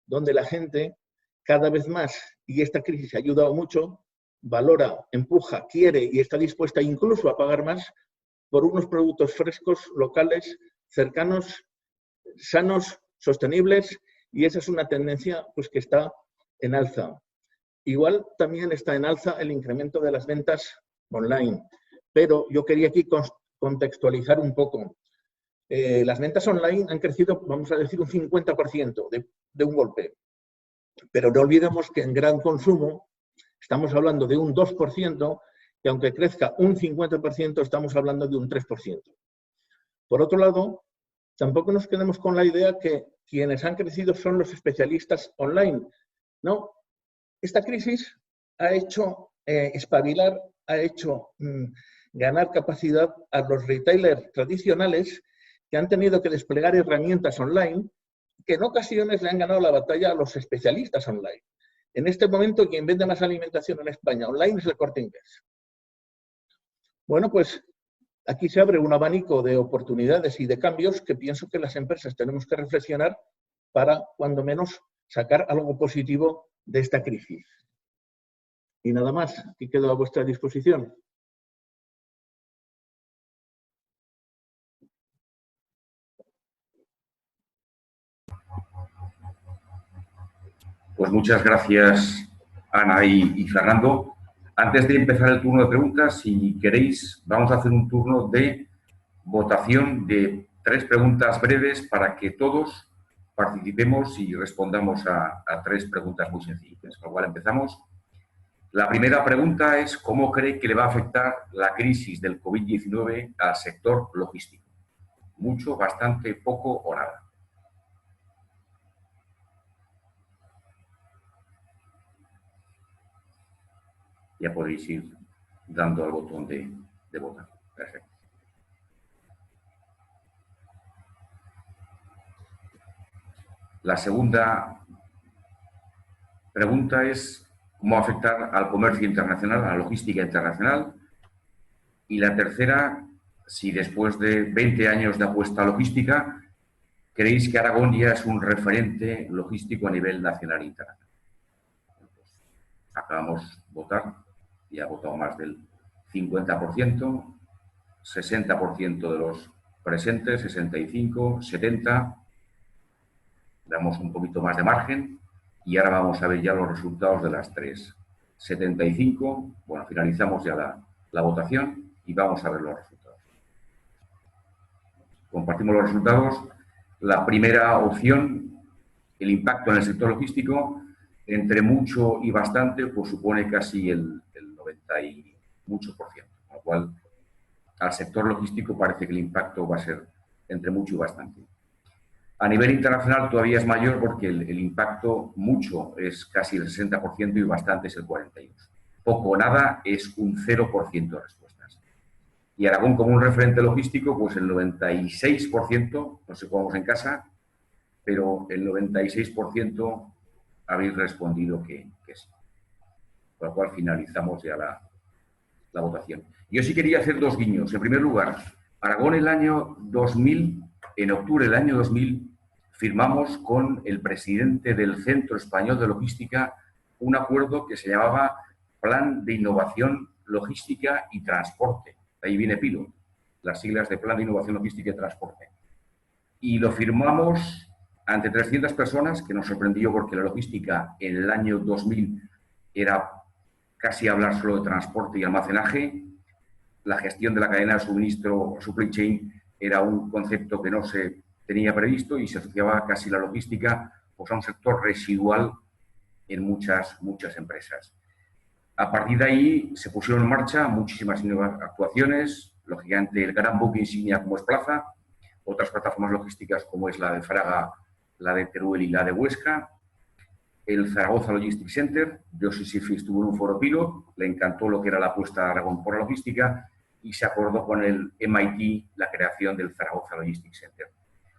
donde la gente cada vez más, y esta crisis ha ayudado mucho, valora, empuja, quiere y está dispuesta incluso a pagar más por unos productos frescos, locales, cercanos, sanos, sostenibles, y esa es una tendencia pues, que está en alza. Igual también está en alza el incremento de las ventas online, pero yo quería aquí contextualizar un poco. Las ventas online han crecido, vamos a decir, un 50% de un golpe, pero no olvidemos que en gran consumo estamos hablando de un 2%, que aunque crezca un 50%, estamos hablando de un 3%. Por otro lado, tampoco nos quedemos con la idea que quienes han crecido son los especialistas online. No, esta crisis ha hecho espabilar, ha hecho ganar capacidad a los retailers tradicionales que han tenido que desplegar herramientas online que en ocasiones le han ganado la batalla a los especialistas online. En este momento, quien vende más alimentación en España online es el Corte Inglés. Bueno, pues aquí se abre un abanico de oportunidades y de cambios que pienso que las empresas tenemos que reflexionar para, cuando menos, sacar algo positivo de esta crisis. Y nada más, aquí quedo a vuestra disposición. Pues muchas gracias, Ana y Fernando. Antes de empezar el turno de preguntas, si queréis, vamos a hacer un turno de votación de 3 preguntas breves para que todos participemos y respondamos a 3 preguntas muy sencillas. Con lo cual empezamos. La primera pregunta es: ¿cómo cree que le va a afectar la crisis del COVID-19 al sector logístico? ¿Mucho, bastante, poco o nada? Ya podéis ir dando al botón de votar. Perfecto. La segunda pregunta es: ¿cómo va a afectar al comercio internacional, a la logística internacional? Y la tercera, si después de 20 años de apuesta logística, ¿creéis que Aragón ya es un referente logístico a nivel nacional e internacional? Acabamos de votar y ha votado más del 50%, 60% de los presentes, 65, 70. Damos un poquito más de margen y ahora vamos a ver ya los resultados de las 3. 75, bueno, finalizamos ya la votación y vamos a ver los resultados. Compartimos los resultados. La primera opción, el impacto en el sector logístico, entre mucho y bastante, pues supone casi el 90 y mucho por ciento. Con lo cual, al sector logístico parece que el impacto va a ser entre mucho y bastante. A nivel internacional todavía es mayor porque el impacto mucho es casi el 60% y bastante es el 42%. Poco o nada es un 0% de respuestas. Y Aragón, como un referente logístico, pues el 96%, no sé cómo vamos en casa, pero el 96% habéis respondido que sí. Con lo cual finalizamos ya la votación. Yo sí quería hacer 2 guiños. En primer lugar, Aragón el año 2000, en octubre del año 2000, firmamos con el presidente del Centro Español de Logística un acuerdo que se llamaba Plan de Innovación Logística y Transporte. De ahí viene PILOT, las siglas de Plan de Innovación Logística y Transporte. Y lo firmamos ante 300 personas, que nos sorprendió porque la logística en el año 2000 era casi hablar solo de transporte y almacenaje. La gestión de la cadena de suministro, supply chain, era un concepto que no se tenía previsto y se asociaba casi la logística pues, a un sector residual en muchas empresas. A partir de ahí se pusieron en marcha muchísimas nuevas actuaciones, lógicamente el gran buque insignia como es Plaza, otras plataformas logísticas como es la de Fraga, la de Teruel y la de Huesca, el Zaragoza Logistics Center. Yo sí estuvo en un foro pilot, le encantó lo que era la apuesta de Aragón por la logística y se acordó con el MIT la creación del Zaragoza Logistics Center.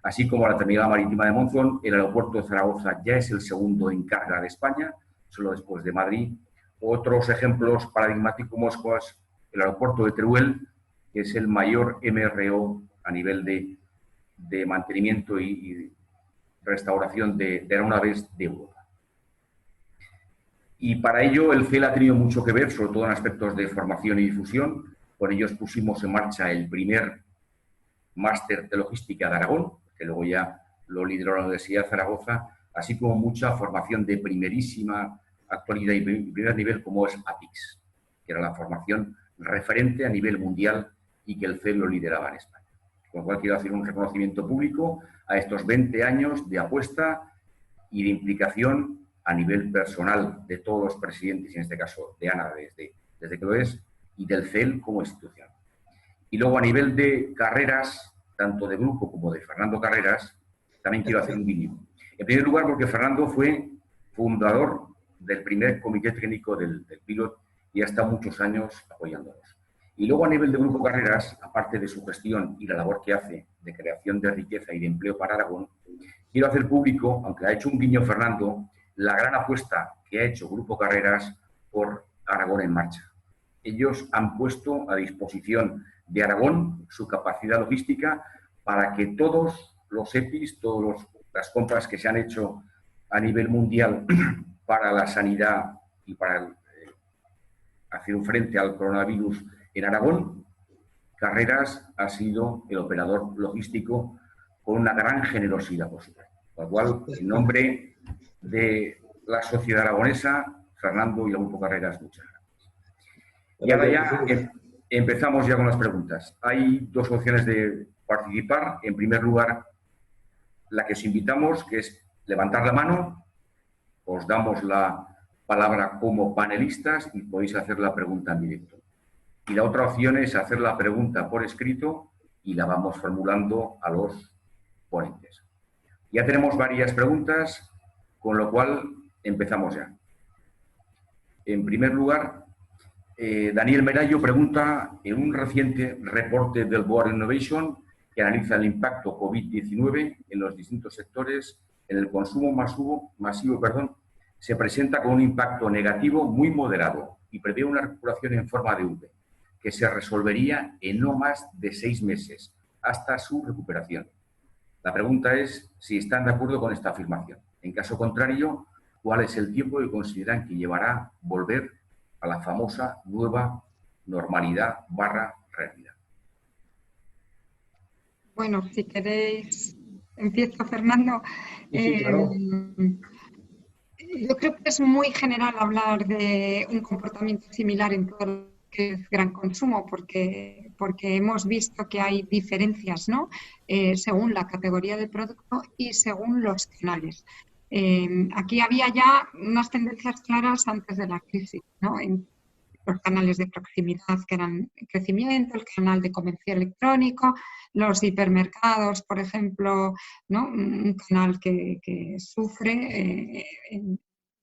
Así como la terminal marítima de Monzón, el aeropuerto de Zaragoza ya es el segundo en carga de España, solo después de Madrid. Otros ejemplos paradigmáticos como es el aeropuerto de Teruel, que es el mayor MRO a nivel de mantenimiento y restauración de aeronaves de Europa. Y para ello el CEL ha tenido mucho que ver, sobre todo en aspectos de formación y difusión. Por ello pusimos en marcha el primer máster de logística de Aragón, que luego ya lo lideró la Universidad de Zaragoza, así como mucha formación de primerísima actualidad y primer nivel como es APIX, que era la formación referente a nivel mundial y que el CEL lo lideraba en España. Con lo cual quiero hacer un reconocimiento público a estos 20 años de apuesta y de implicación a nivel personal de todos los presidentes, en este caso de Ana desde que lo es, y del CEL como institución. Y luego a nivel de carreras, tanto de grupo como de Fernando Carreras, también quiero hacer un guiño. En primer lugar porque Fernando fue fundador del primer comité técnico del Pilot y ha estado muchos años apoyándonos. Y luego a nivel de Grupo Carreras, aparte de su gestión y la labor que hace de creación de riqueza y de empleo para Aragón, quiero hacer público, aunque ha hecho un guiño Fernando, la gran apuesta que ha hecho Grupo Carreras por Aragón en marcha. Ellos han puesto a disposición de Aragón su capacidad logística para que todos los EPIs, todas las compras que se han hecho a nivel mundial para la sanidad y para hacer un frente al coronavirus en Aragón, Carreras ha sido el operador logístico con una gran generosidad, por supuesto. Por lo cual, en nombre de la sociedad aragonesa, Fernando y el Grupo Carreras, muchas gracias. Y ahora ya Empezamos ya con las preguntas. Hay dos opciones de participar. En primer lugar, la que os invitamos, que es levantar la mano. Os damos la palabra como panelistas y podéis hacer la pregunta en directo. Y la otra opción es hacer la pregunta por escrito y la vamos formulando a los ponentes. Ya tenemos varias preguntas, con lo cual empezamos ya. En primer lugar, Daniel Merayo pregunta, en un reciente reporte del Board Innovation que analiza el impacto COVID-19 en los distintos sectores, en el consumo masivo, se presenta con un impacto negativo muy moderado y prevé una recuperación en forma de V, que se resolvería en no más de 6 meses, hasta su recuperación. La pregunta es si están de acuerdo con esta afirmación. En caso contrario, ¿cuál es el tiempo que consideran que llevará volver a la famosa nueva normalidad / realidad? Bueno, si queréis, empiezo, Fernando. Sí, claro. Yo creo que es muy general hablar de un comportamiento similar en todo lo que es gran consumo, porque hemos visto que hay diferencias, ¿no? Según la categoría de producto y según los canales. Aquí había ya unas tendencias claras antes de la crisis, ¿no? En los canales de proximidad que eran en crecimiento, el canal de comercio electrónico, los hipermercados, por ejemplo, ¿no? Un canal que sufre un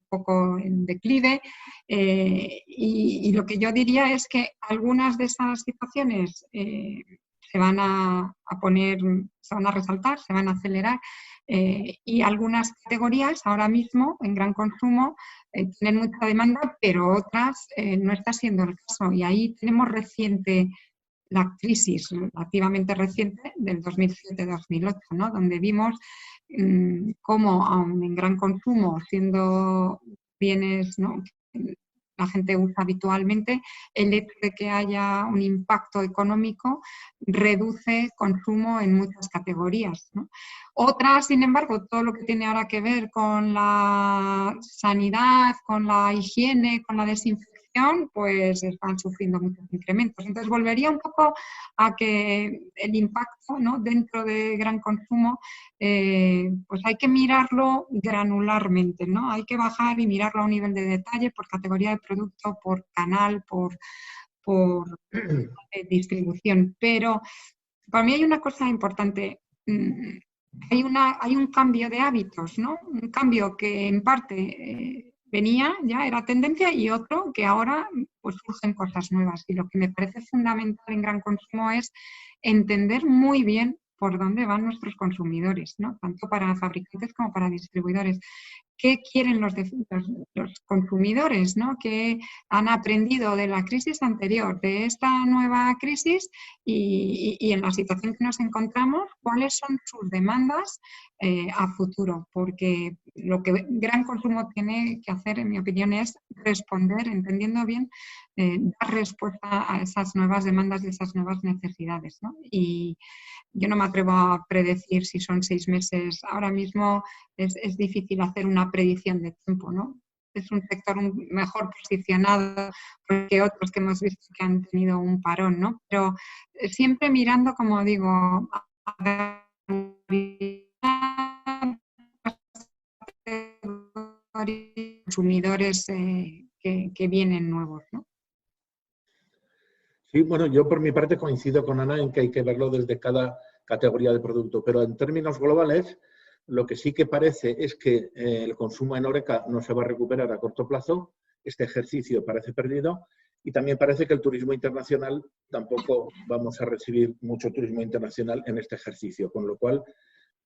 poco en declive. Y lo que yo diría es que algunas de esas situaciones se van a poner, se van a resaltar, se van a acelerar. Y algunas categorías ahora mismo en gran consumo tienen mucha demanda, pero otras no está siendo el caso. Y ahí tenemos reciente la crisis relativamente reciente del 2007-2008, ¿no? Donde vimos cómo aun en gran consumo, siendo bienes, ¿no?, que la gente usa habitualmente, el hecho de que haya un impacto económico reduce consumo en muchas categorías, ¿no? Otras, sin embargo, todo lo que tiene ahora que ver con la sanidad, con la higiene, con la desinfección, pues están sufriendo muchos incrementos. Entonces, volvería un poco a que el impacto, ¿no?, dentro de gran consumo, pues hay que mirarlo granularmente, ¿no? Hay que bajar y mirarlo a un nivel de detalle por categoría de producto, por canal, por distribución. Pero para mí hay una cosa importante. Hay un cambio de hábitos, ¿no? Un cambio que en parte venía, ya era tendencia, y otro que ahora pues surgen cosas nuevas. Y lo que me parece fundamental en gran consumo es entender muy bien por dónde van nuestros consumidores, ¿no? Tanto para fabricantes como para distribuidores. ¿Qué quieren los consumidores, ¿no?, que han aprendido de la crisis anterior, de esta nueva crisis y en la situación que nos encontramos, cuáles son sus demandas a futuro? Porque lo que gran consumo tiene que hacer, en mi opinión, es responder, entendiendo bien, dar respuesta a esas nuevas demandas y esas nuevas necesidades, ¿no? Y yo no me atrevo a predecir si son 6 meses. Ahora mismo es difícil hacer una predicción de tiempo, ¿no? Es un sector mejor posicionado que otros que hemos visto que han tenido un parón, ¿no? Pero siempre mirando, como digo, a consumidores que vienen nuevos, ¿no? Sí, bueno, yo por mi parte coincido con Ana en que hay que verlo desde cada categoría de producto, pero en términos globales, lo que sí que parece es que el consumo en Horeca no se va a recuperar a corto plazo, este ejercicio parece perdido, y también parece que el turismo internacional tampoco vamos a recibir mucho turismo internacional en este ejercicio, con lo cual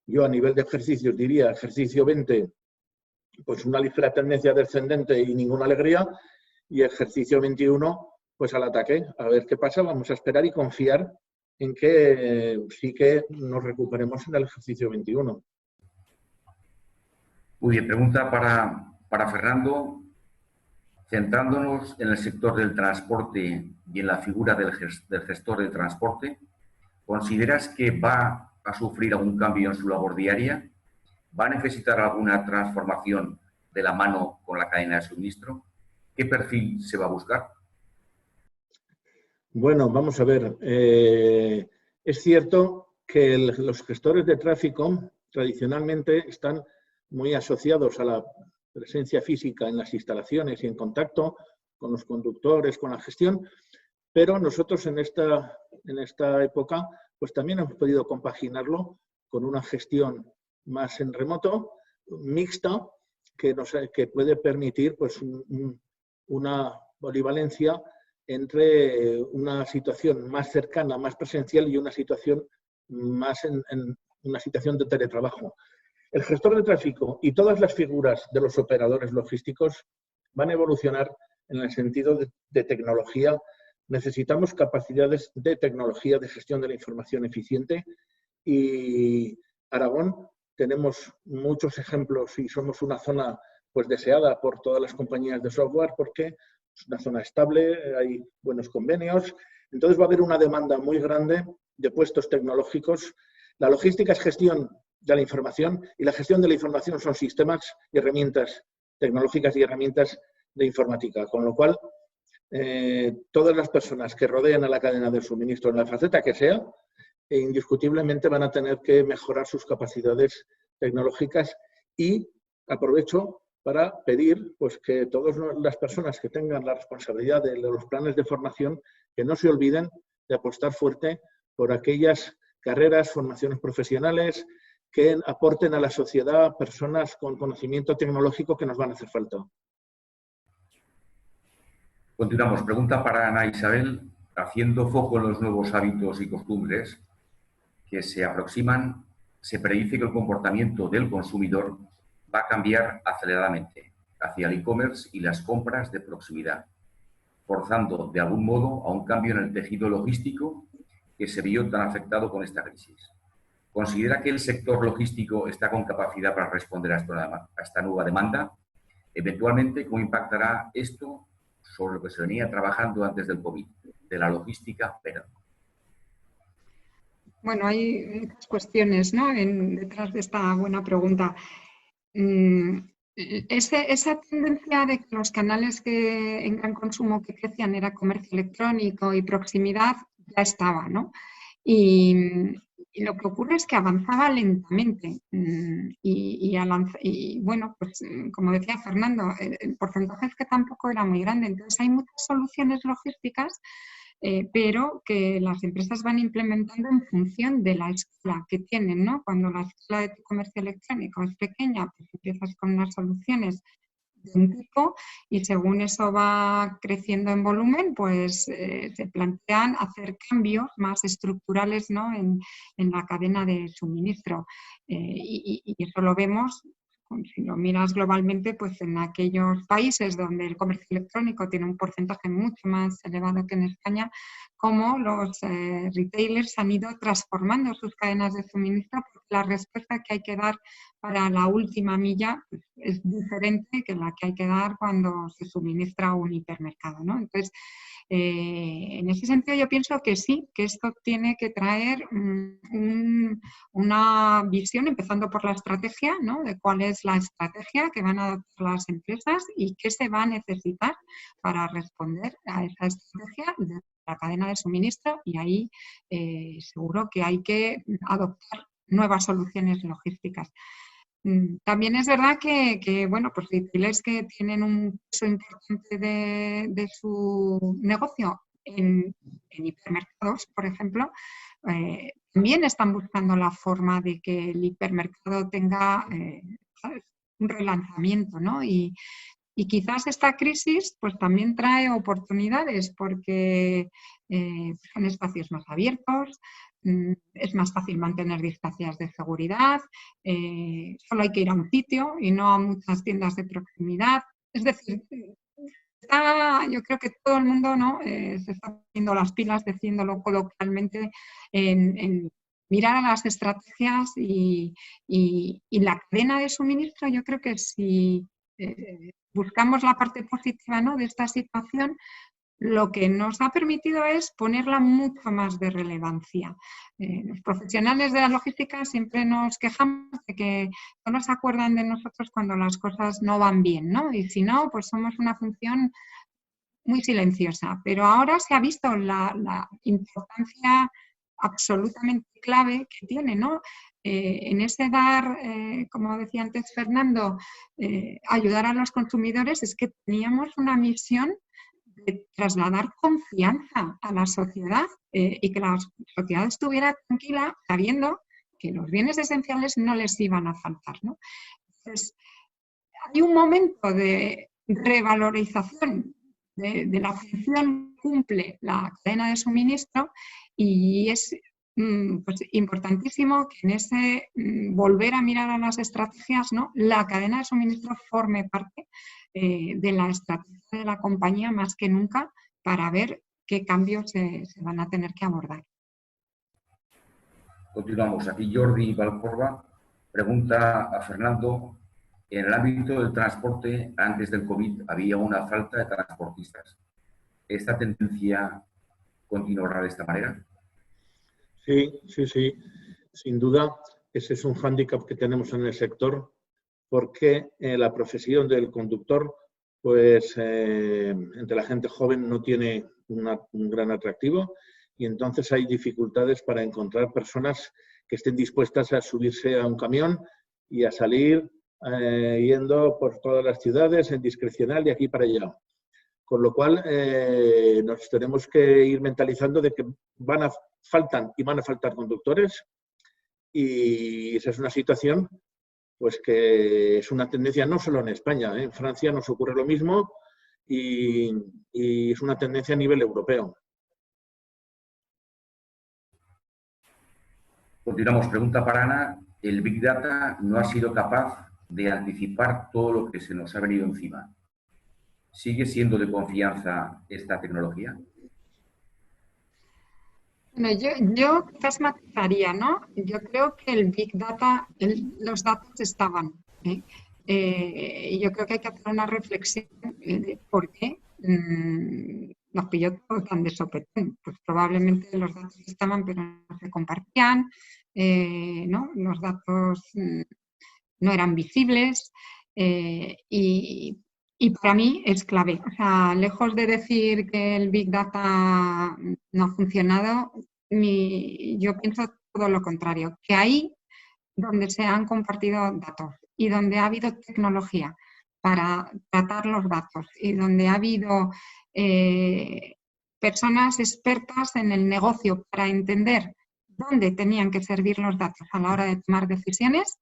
yo a nivel de ejercicios diría ejercicio 20, pues una ligera tendencia descendente y ninguna alegría, y ejercicio 21, pues al ataque, a ver qué pasa, vamos a esperar y confiar en que sí que nos recuperemos en el ejercicio 21. Muy bien, pregunta para Fernando. Centrándonos en el sector del transporte y en la figura del gestor del transporte, ¿consideras que va a sufrir algún cambio en su labor diaria? ¿Va a necesitar alguna transformación de la mano con la cadena de suministro? ¿Qué perfil se va a buscar? Bueno, vamos a ver. Es cierto que los gestores de tráfico tradicionalmente están muy asociados a la presencia física en las instalaciones y en contacto con los conductores, con la gestión, pero nosotros en esta época pues también hemos podido compaginarlo con una gestión más en remoto, mixta, que puede permitir pues, una polivalencia entre una situación más cercana, más presencial y una situación más en una situación de teletrabajo. El gestor de tráfico y todas las figuras de los operadores logísticos van a evolucionar en el sentido de tecnología. Necesitamos capacidades de tecnología de gestión de la información eficiente y Aragón tenemos muchos ejemplos y somos una zona pues deseada por todas las compañías de software porque es una zona estable, hay buenos convenios, entonces va a haber una demanda muy grande de puestos tecnológicos. La logística es gestión de la información y la gestión de la información son sistemas y herramientas tecnológicas y herramientas de informática, con lo cual todas las personas que rodean a la cadena de suministro en la faceta que sea, indiscutiblemente van a tener que mejorar sus capacidades tecnológicas y aprovecho para pedir pues, que todas las personas que tengan la responsabilidad de los planes de formación que no se olviden de apostar fuerte por aquellas carreras, formaciones profesionales que aporten a la sociedad personas con conocimiento tecnológico que nos van a hacer falta. Continuamos. Pregunta para Ana Isabel. Haciendo foco en los nuevos hábitos y costumbres que se aproximan, se predice que el comportamiento del consumidor va a cambiar aceleradamente hacia el e-commerce y las compras de proximidad, forzando de algún modo a un cambio en el tejido logístico que se vio tan afectado con esta crisis. ¿Considera que el sector logístico está con capacidad para responder a esta nueva demanda? Eventualmente, ¿cómo impactará esto sobre lo que se venía trabajando antes del COVID, de la logística, pero? Bueno, hay muchas cuestiones, ¿no? Detrás de esta buena pregunta. Esa tendencia de que los canales en gran consumo que crecían era comercio electrónico y proximidad ya estaba, ¿no? Y lo que ocurre es que avanzaba lentamente y bueno, pues como decía Fernando, el porcentaje es que tampoco era muy grande. Entonces hay muchas soluciones logísticas, pero que las empresas van implementando en función de la escala que tienen, ¿no? Cuando la escala de tu comercio electrónico es pequeña, pues empiezas con unas soluciones de un tipo y según eso va creciendo en volumen, pues se plantean hacer cambios más estructurales, ¿no? en la cadena de suministro. Y eso lo vemos, si lo miras globalmente, pues en aquellos países donde el comercio electrónico tiene un porcentaje mucho más elevado que en España, como los retailers han ido transformando sus cadenas de suministro, porque la respuesta que hay que dar para la última milla pues, es diferente que la que hay que dar cuando se suministra un hipermercado, ¿no? Entonces, en ese sentido yo pienso que sí, que esto tiene que traer una visión, empezando por la estrategia, ¿no? De cuál es la estrategia que van a adoptar las empresas y qué se va a necesitar para responder a esa estrategia de la cadena de suministro, y ahí seguro que hay que adoptar nuevas soluciones logísticas. También es verdad que bueno, pues retailers que tienen un peso importante de su negocio en hipermercados, por ejemplo, también están buscando la forma de que el hipermercado tenga ¿sabes? Un relanzamiento, ¿no? Y quizás esta crisis pues también trae oportunidades porque son espacios más abiertos, es más fácil mantener distancias de seguridad, solo hay que ir a un sitio y no a muchas tiendas de proximidad. Es decir, yo creo que todo el mundo, ¿no? Se está poniendo las pilas, diciéndolo coloquialmente, en mirar a las estrategias y la cadena de suministro. Yo creo que si buscamos la parte positiva, ¿no? de esta situación, lo que nos ha permitido es ponerla mucho más de relevancia. Los profesionales de la logística siempre nos quejamos de que no nos acuerdan de nosotros cuando las cosas no van bien, ¿no? Y si no, pues somos una función muy silenciosa, pero ahora se ha visto la importancia absolutamente clave que tiene, ¿no? En ese dar, como decía antes Fernando, ayudar a los consumidores, es que teníamos una misión de trasladar confianza a la sociedad y que la sociedad estuviera tranquila sabiendo que los bienes esenciales no les iban a faltar, ¿no? Entonces, hay un momento de revalorización de la función que cumple la cadena de suministro y es pues, importantísimo que en ese volver a mirar a las estrategias, ¿no? La cadena de suministro forme parte de la estrategia de la compañía más que nunca para ver qué cambios se van a tener que abordar. Continuamos. Aquí Jordi Valcorba pregunta a Fernando: en el ámbito del transporte, antes del COVID, había una falta de transportistas. ¿Esta tendencia continuará de esta manera? Sí. Sin duda, ese es un hándicap que tenemos en el sector, porque la profesión del conductor, pues entre la gente joven no tiene un gran atractivo y entonces hay dificultades para encontrar personas que estén dispuestas a subirse a un camión y a salir yendo por todas las ciudades en discrecional de aquí para allá. Con lo cual nos tenemos que ir mentalizando de que van a faltar conductores y esa es una situación pues que es una tendencia no solo en España, en Francia nos ocurre lo mismo y es una tendencia a nivel europeo. Continuamos. Pregunta para Ana: ¿el Big Data no ha sido capaz de anticipar todo lo que se nos ha venido encima? ¿Sigue siendo de confianza esta tecnología? Bueno, yo quizás matizaría, ¿no? Yo creo que el Big Data, los datos estaban, ¿eh? Yo creo que hay que hacer una reflexión de por qué nos pilló todo tan de sopetón. Pues probablemente los datos estaban, pero no se compartían, ¿no? Los datos no eran visibles y para mí es clave. O sea, lejos de decir que el Big Data no ha funcionado, yo pienso todo lo contrario, que ahí donde se han compartido datos y donde ha habido tecnología para tratar los datos y donde ha habido personas expertas en el negocio para entender dónde tenían que servir los datos a la hora de tomar decisiones,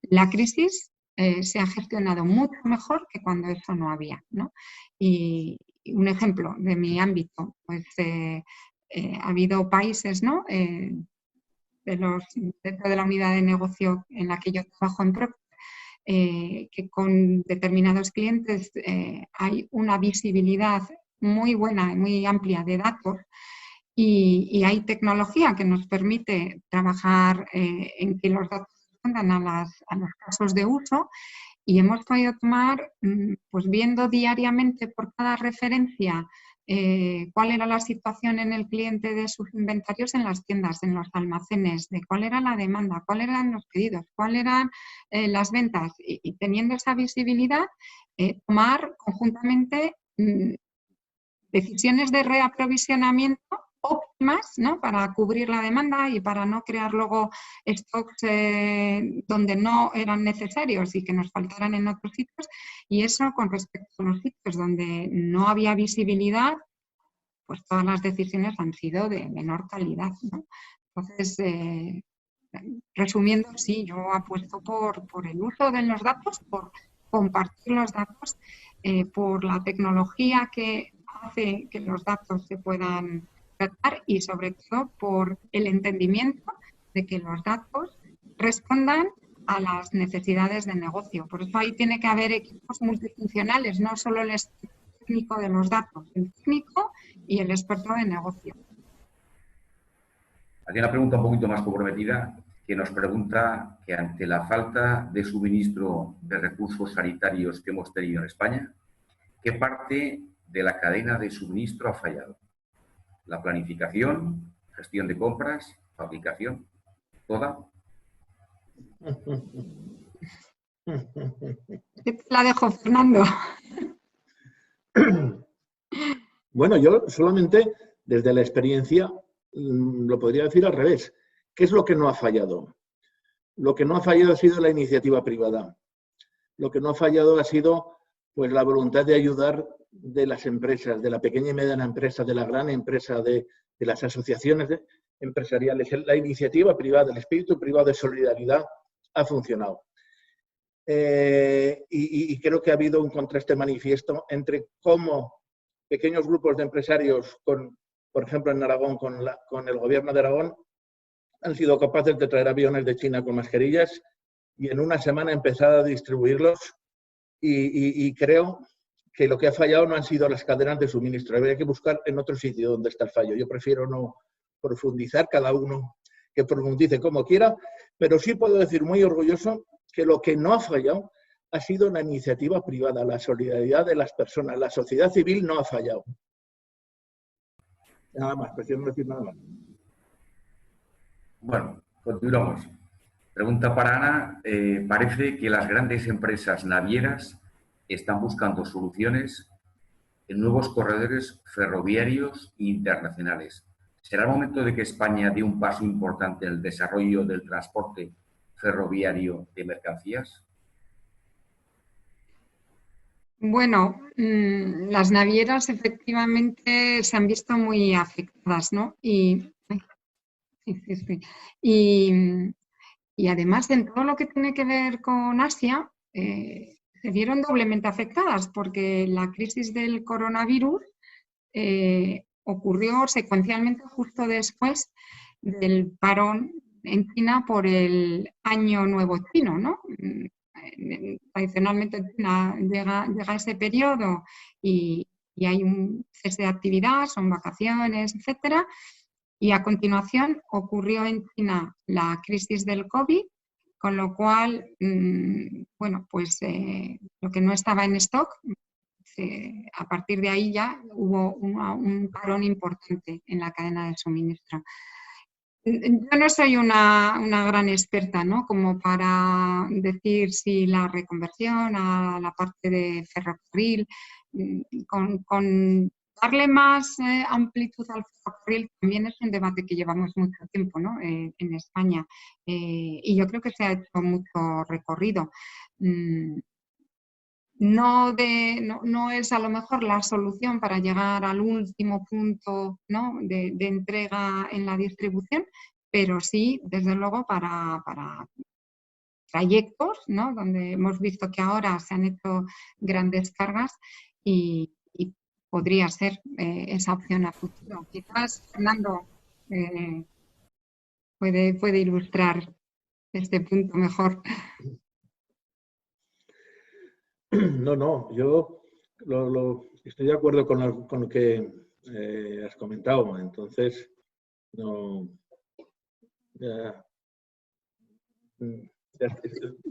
la crisis se ha gestionado mucho mejor que cuando eso no había, ¿no? Y un ejemplo de mi ámbito, pues ha habido países, ¿no? Dentro de la unidad de negocio en la que yo trabajo en Procter, que con determinados clientes hay una visibilidad muy buena y muy amplia de datos y hay tecnología que nos permite trabajar en que los datos respondan a los casos de uso y hemos podido tomar, pues viendo diariamente por cada referencia cuál era la situación en el cliente de sus inventarios en las tiendas, en los almacenes, de cuál era la demanda, cuáles eran los pedidos, cuáles eran las ventas y teniendo esa visibilidad, tomar conjuntamente decisiones de reaprovisionamiento óptimas, ¿no? Para cubrir la demanda y para no crear luego stocks donde no eran necesarios y que nos faltaran en otros sitios. Y eso con respecto a los sitios donde no había visibilidad, pues todas las decisiones han sido de menor calidad, ¿no? Entonces, resumiendo, sí, yo apuesto por el uso de los datos, por compartir los datos, por la tecnología que hace que los datos se puedan tratar y sobre todo por el entendimiento de que los datos respondan a las necesidades de negocio. Por eso ahí tiene que haber equipos multifuncionales, no solo el experto técnico de los datos, el técnico y el experto de negocio. Aquí una pregunta un poquito más comprometida, que nos pregunta que ante la falta de suministro de recursos sanitarios que hemos tenido en España, ¿qué parte de la cadena de suministro ha fallado? ¿La planificación, gestión de compras, fabricación, toda? La dejo, Fernando. Bueno, yo solamente desde la experiencia lo podría decir al revés. ¿Qué es lo que no ha fallado? Lo que no ha fallado ha sido la iniciativa privada. Lo que no ha fallado ha sido pues, la voluntad de ayudar de las empresas, de la pequeña y mediana empresa, de la gran empresa, de las asociaciones empresariales. La iniciativa privada, el espíritu privado de solidaridad ha funcionado. Y creo que ha habido un contraste manifiesto entre cómo pequeños grupos de empresarios, por ejemplo en Aragón, con el gobierno de Aragón, han sido capaces de traer aviones de China con mascarillas y en una semana empezar a distribuirlos. Y creo que lo que ha fallado no han sido las cadenas de suministro. Habría que buscar en otro sitio donde está el fallo. Yo prefiero no profundizar, cada uno que profundice como quiera, pero sí puedo decir muy orgulloso que lo que no ha fallado ha sido la iniciativa privada, la solidaridad de las personas. La sociedad civil no ha fallado. Nada más, prefiero no decir nada más. Bueno, continuamos. Pregunta para Ana. Parece que las grandes empresas navieras están buscando soluciones en nuevos corredores ferroviarios e internacionales. ¿Será el momento de que España dé un paso importante en el desarrollo del transporte ferroviario de mercancías? Bueno, las navieras efectivamente se han visto muy afectadas, ¿no? Y además, en todo lo que tiene que ver con Asia, se vieron doblemente afectadas porque la crisis del coronavirus ocurrió secuencialmente justo después del parón en China por el Año Nuevo Chino, ¿no? Tradicionalmente en China llega ese periodo y hay un cese de actividad, son vacaciones, etcétera. Y a continuación ocurrió en China la crisis del COVID, con lo cual, bueno, pues lo que no estaba en stock, a partir de ahí ya hubo un parón importante en la cadena de suministro. Yo no soy una gran experta, ¿no? Como para decir si la reconversión a la parte de ferrocarril, con darle más amplitud al ferrocarril también es un debate que llevamos mucho tiempo, ¿no? En España. Y yo creo que se ha hecho mucho recorrido. No es a lo mejor la solución para llegar al último punto, ¿no? de entrega en la distribución, pero sí, desde luego, para trayectos, ¿no? Donde hemos visto que ahora se han hecho grandes cargas y podría ser esa opción a futuro. Quizás Fernando puede ilustrar este punto mejor. No, yo estoy de acuerdo con lo que has comentado. Entonces, no... Yo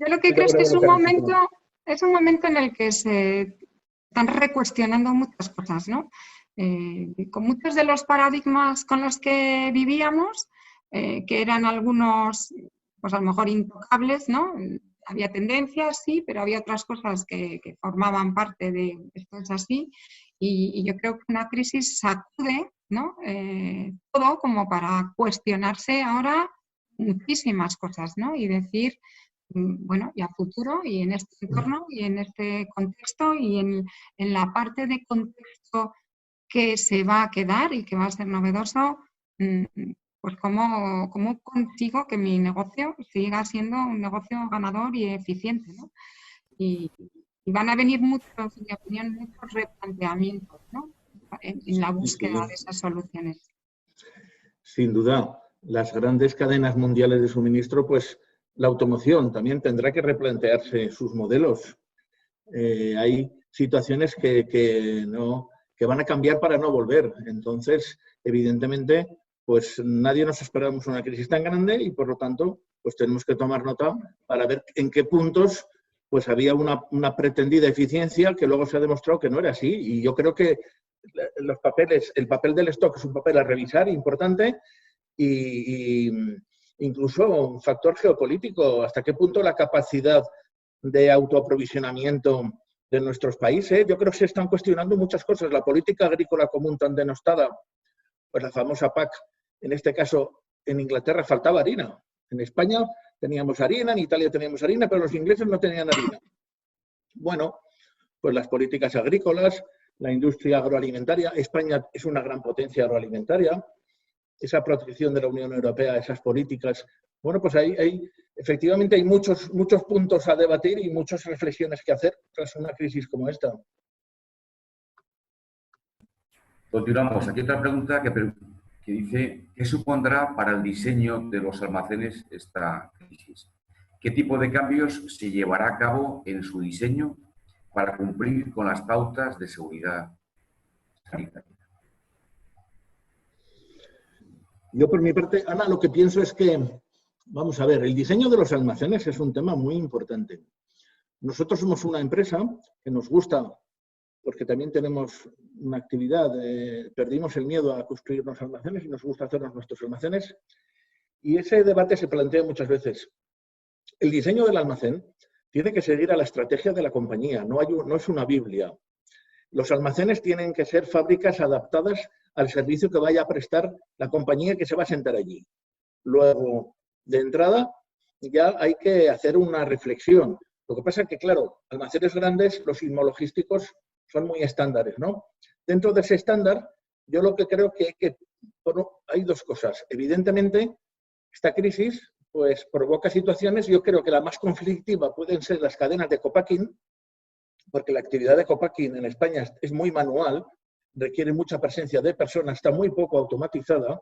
lo que creo es que es un momento en el que se están recuestionando muchas cosas, ¿no? Con muchos de los paradigmas con los que vivíamos, que eran algunos, pues a lo mejor intocables, ¿no? Había tendencias, sí, pero había otras cosas que formaban parte de esto es así. Y yo creo que una crisis sacude, ¿no? Todo como para cuestionarse ahora muchísimas cosas, ¿no? Y decir, bueno, y a futuro, y en este entorno, y en este contexto, y en la parte de contexto que se va a quedar y que va a ser novedoso, pues cómo consigo que mi negocio siga siendo un negocio ganador y eficiente, ¿no? Y van a venir muchos, en mi opinión, muchos replanteamientos, ¿no? En la búsqueda de esas soluciones. Sin duda, las grandes cadenas mundiales de suministro, pues la automoción también tendrá que replantearse sus modelos. Hay situaciones que van a cambiar para no volver. Entonces, evidentemente, pues nadie nos esperamos una crisis tan grande y, por lo tanto, pues tenemos que tomar nota para ver en qué puntos pues había una pretendida eficiencia que luego se ha demostrado que no era así. Y yo creo que el papel del stock es un papel a revisar importante y incluso un factor geopolítico, hasta qué punto la capacidad de autoaprovisionamiento nuestros países. Yo creo que se están cuestionando muchas cosas. La política agrícola común tan denostada, pues la famosa PAC, en este caso en Inglaterra faltaba harina. En España teníamos harina, en Italia teníamos harina, pero los ingleses no tenían harina. Bueno, pues las políticas agrícolas, la industria agroalimentaria. España es una gran potencia agroalimentaria. Esa protección de la Unión Europea, esas políticas. Bueno, pues efectivamente hay muchos puntos a debatir y muchas reflexiones que hacer tras una crisis como esta. Continuamos. Aquí otra pregunta que dice, ¿qué supondrá para el diseño de los almacenes esta crisis? ¿Qué tipo de cambios se llevará a cabo en su diseño para cumplir con las pautas de seguridad sanitaria? Yo, por mi parte, Ana, lo que pienso es que, vamos a ver, el diseño de los almacenes es un tema muy importante. Nosotros somos una empresa que nos gusta, porque también tenemos una actividad, perdimos el miedo a construir unos almacenes y nos gusta hacernos nuestros almacenes. Y ese debate se plantea muchas veces. El diseño del almacén tiene que seguir a la estrategia de la compañía, no es una Biblia. Los almacenes tienen que ser fábricas adaptadas al servicio que vaya a prestar la compañía que se va a sentar allí. Luego, de entrada, ya hay que hacer una reflexión. Lo que pasa es que, claro, almacenes grandes, los logísticos son muy estándares, ¿no? Dentro de ese estándar, yo lo que creo que hay dos cosas. Evidentemente, esta crisis pues provoca situaciones, yo creo que la más conflictiva pueden ser las cadenas de co-packing, porque la actividad de co-packing en España es muy manual, requiere mucha presencia de personas, está muy poco automatizada.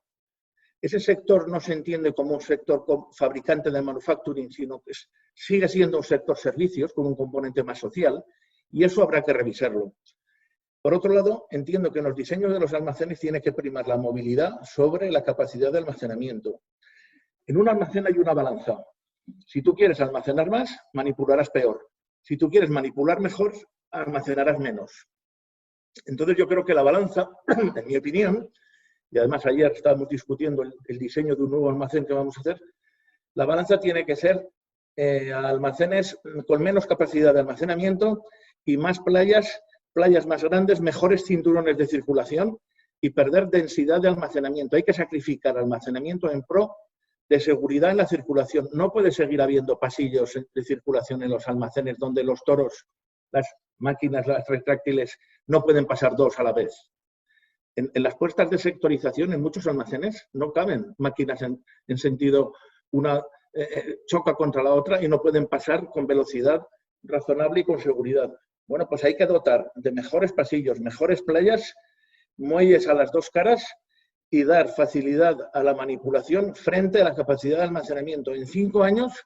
Ese sector no se entiende como un sector fabricante de manufacturing, sino que sigue siendo un sector servicios con un componente más social, y eso habrá que revisarlo. Por otro lado, entiendo que en los diseños de los almacenes tiene que primar la movilidad sobre la capacidad de almacenamiento. En un almacén hay una balanza. Si tú quieres almacenar más, manipularás peor. Si tú quieres manipular mejor, almacenarás menos. Entonces yo creo que la balanza, en mi opinión, y además ayer estábamos discutiendo el diseño de un nuevo almacén que vamos a hacer, la balanza tiene que ser almacenes con menos capacidad de almacenamiento y más playas más grandes, mejores cinturones de circulación y perder densidad de almacenamiento. Hay que sacrificar almacenamiento en pro de seguridad en la circulación. No puede seguir habiendo pasillos de circulación en los almacenes donde los toros, las máquinas, las retráctiles, no pueden pasar dos a la vez. En las puertas de sectorización, en muchos almacenes, no caben máquinas en sentido, una choca contra la otra y no pueden pasar con velocidad razonable y con seguridad. Bueno, pues hay que dotar de mejores pasillos, mejores playas, muelles a las dos caras y dar facilidad a la manipulación frente a la capacidad de almacenamiento. En 5 años,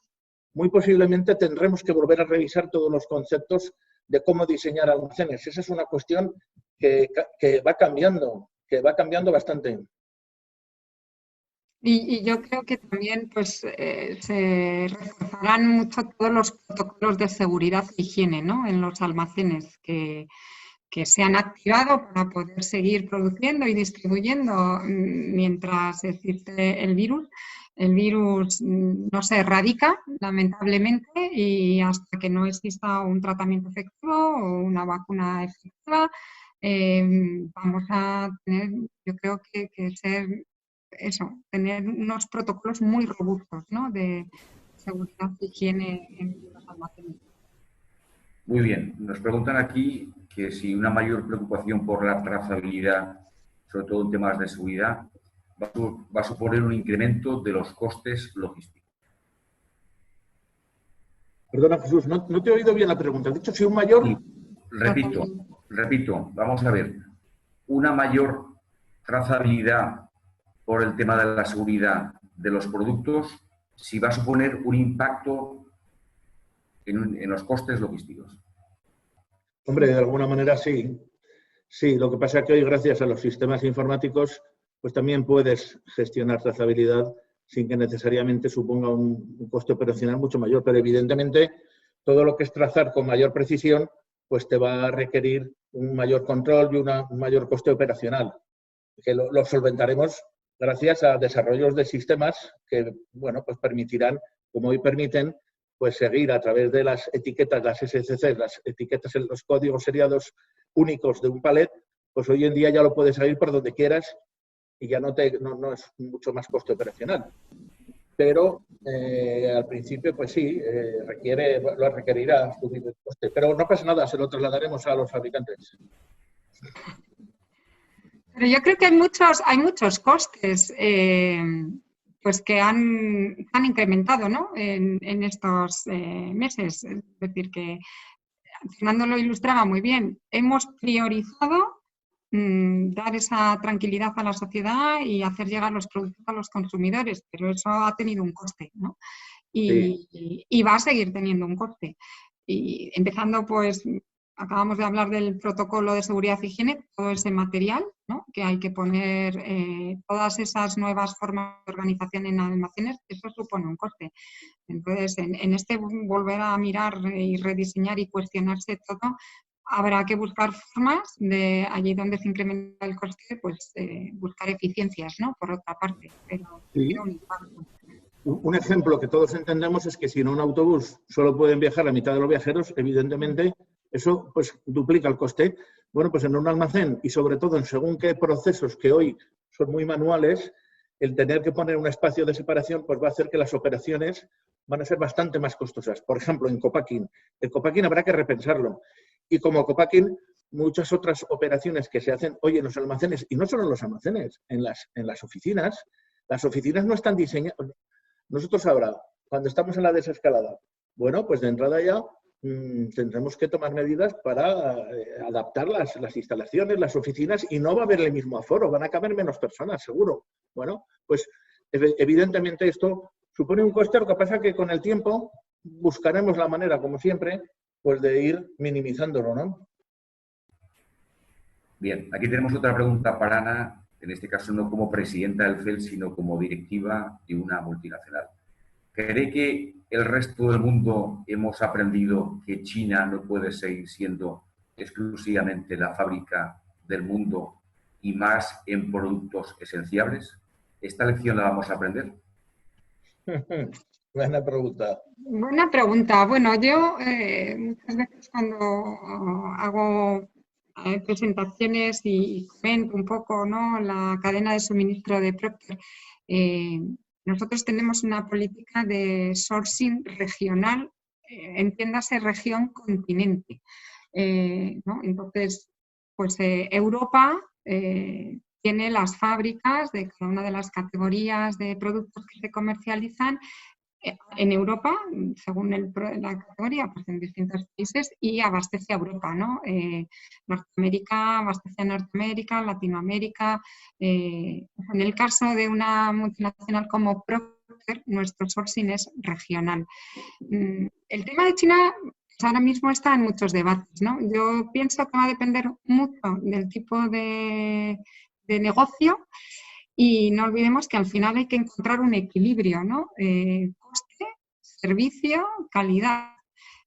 muy posiblemente tendremos que volver a revisar todos los conceptos de cómo diseñar almacenes. Esa es una cuestión que va cambiando bastante. Y yo creo que también pues, se reforzarán mucho todos los protocolos de seguridad e higiene, ¿no?, en los almacenes que se han activado para poder seguir produciendo y distribuyendo mientras existe el virus. El virus no se erradica, lamentablemente, y hasta que no exista un tratamiento efectivo o una vacuna efectiva, vamos a tener, yo creo que ser tener unos protocolos muy robustos, ¿no?, de seguridad e higiene en los almacenes. Muy bien. Nos preguntan aquí que si una mayor preocupación por la trazabilidad, sobre todo en temas de seguridad, va a suponer un incremento de los costes logísticos. Perdona, Jesús, no te he oído bien la pregunta. ¿Has dicho si un mayor...? Sí. Repito, vamos a ver. Una mayor trazabilidad por el tema de la seguridad de los productos, si va a suponer un impacto en los costes logísticos. Hombre, de alguna manera sí. Sí, lo que pasa es que hoy, gracias a los sistemas informáticos, pues también puedes gestionar trazabilidad sin que necesariamente suponga un coste operacional mucho mayor. Pero evidentemente, todo lo que es trazar con mayor precisión, pues te va a requerir un mayor control y un mayor coste operacional, que lo solventaremos gracias a desarrollos de sistemas que, bueno, pues permitirán, como hoy permiten, pues seguir a través de las etiquetas, las SCC, las etiquetas en los códigos seriados únicos de un palet, pues hoy en día ya lo puedes seguir por donde quieras y ya no es mucho más coste operacional. Pero al principio, pues sí, lo requerirá subir el coste. Pero no pasa nada, se lo trasladaremos a los fabricantes. Pero yo creo que hay muchos costes pues que han incrementado, ¿no? en estos meses. Es decir, que Fernando lo ilustraba muy bien. Hemos priorizado dar esa tranquilidad a la sociedad y hacer llegar los productos a los consumidores, pero eso ha tenido un coste, ¿no? Y va a seguir teniendo un coste. Y empezando, pues, acabamos de hablar del protocolo de seguridad y higiene, todo ese material, ¿no? Que hay que poner, todas esas nuevas formas de organización en almacenes, eso supone un coste. Entonces, en este volver a mirar y rediseñar y cuestionarse todo, habrá que buscar formas de allí donde se incrementa el coste, pues buscar eficiencias, ¿no? Por otra parte, pero Sí. un impacto. Un ejemplo que todos entendemos es que si en un autobús solo pueden viajar la mitad de los viajeros, evidentemente eso pues duplica el coste. Bueno, pues en un almacén y sobre todo en según qué procesos que hoy son muy manuales, el tener que poner un espacio de separación pues va a hacer que las operaciones van a ser bastante más costosas. Por ejemplo, en copacking. El copacking habrá que repensarlo. Y como copacking, muchas otras operaciones que se hacen hoy en los almacenes, y no solo en los almacenes, en las oficinas no están diseñadas. Nosotros ahora, cuando estamos en la desescalada, bueno, pues de entrada ya tendremos que tomar medidas para adaptar las instalaciones, las oficinas, y no va a haber el mismo aforo, van a caber menos personas, seguro. Bueno, pues evidentemente esto supone un coste, lo que pasa es que con el tiempo buscaremos la manera, como siempre, pues de ir minimizándolo, ¿no? Bien, aquí tenemos otra pregunta para Ana, en este caso no como presidenta del CEL, sino como directiva de una multinacional. ¿Cree que el resto del mundo hemos aprendido que China no puede seguir siendo exclusivamente la fábrica del mundo y más en productos esenciales? ¿Esta lección la vamos a aprender? Buena pregunta. Buena pregunta. Bueno, yo muchas veces cuando hago presentaciones y comento un poco, ¿no?, la cadena de suministro de Procter, nosotros tenemos una política de sourcing regional, entiéndase región continente, ¿no? Entonces, pues Europa tiene las fábricas de cada una de las categorías de productos que se comercializan en Europa, según la categoría, pues en distintos países, y abastece a Europa, ¿no? Norteamérica abastece a Norteamérica, Latinoamérica. En el caso de una multinacional como Procter, nuestro sourcing es regional. El tema de China pues ahora mismo está en muchos debates, ¿no? Yo pienso que va a depender mucho del tipo de negocio. Y no olvidemos que al final hay que encontrar un equilibrio, ¿no? Coste, servicio, calidad,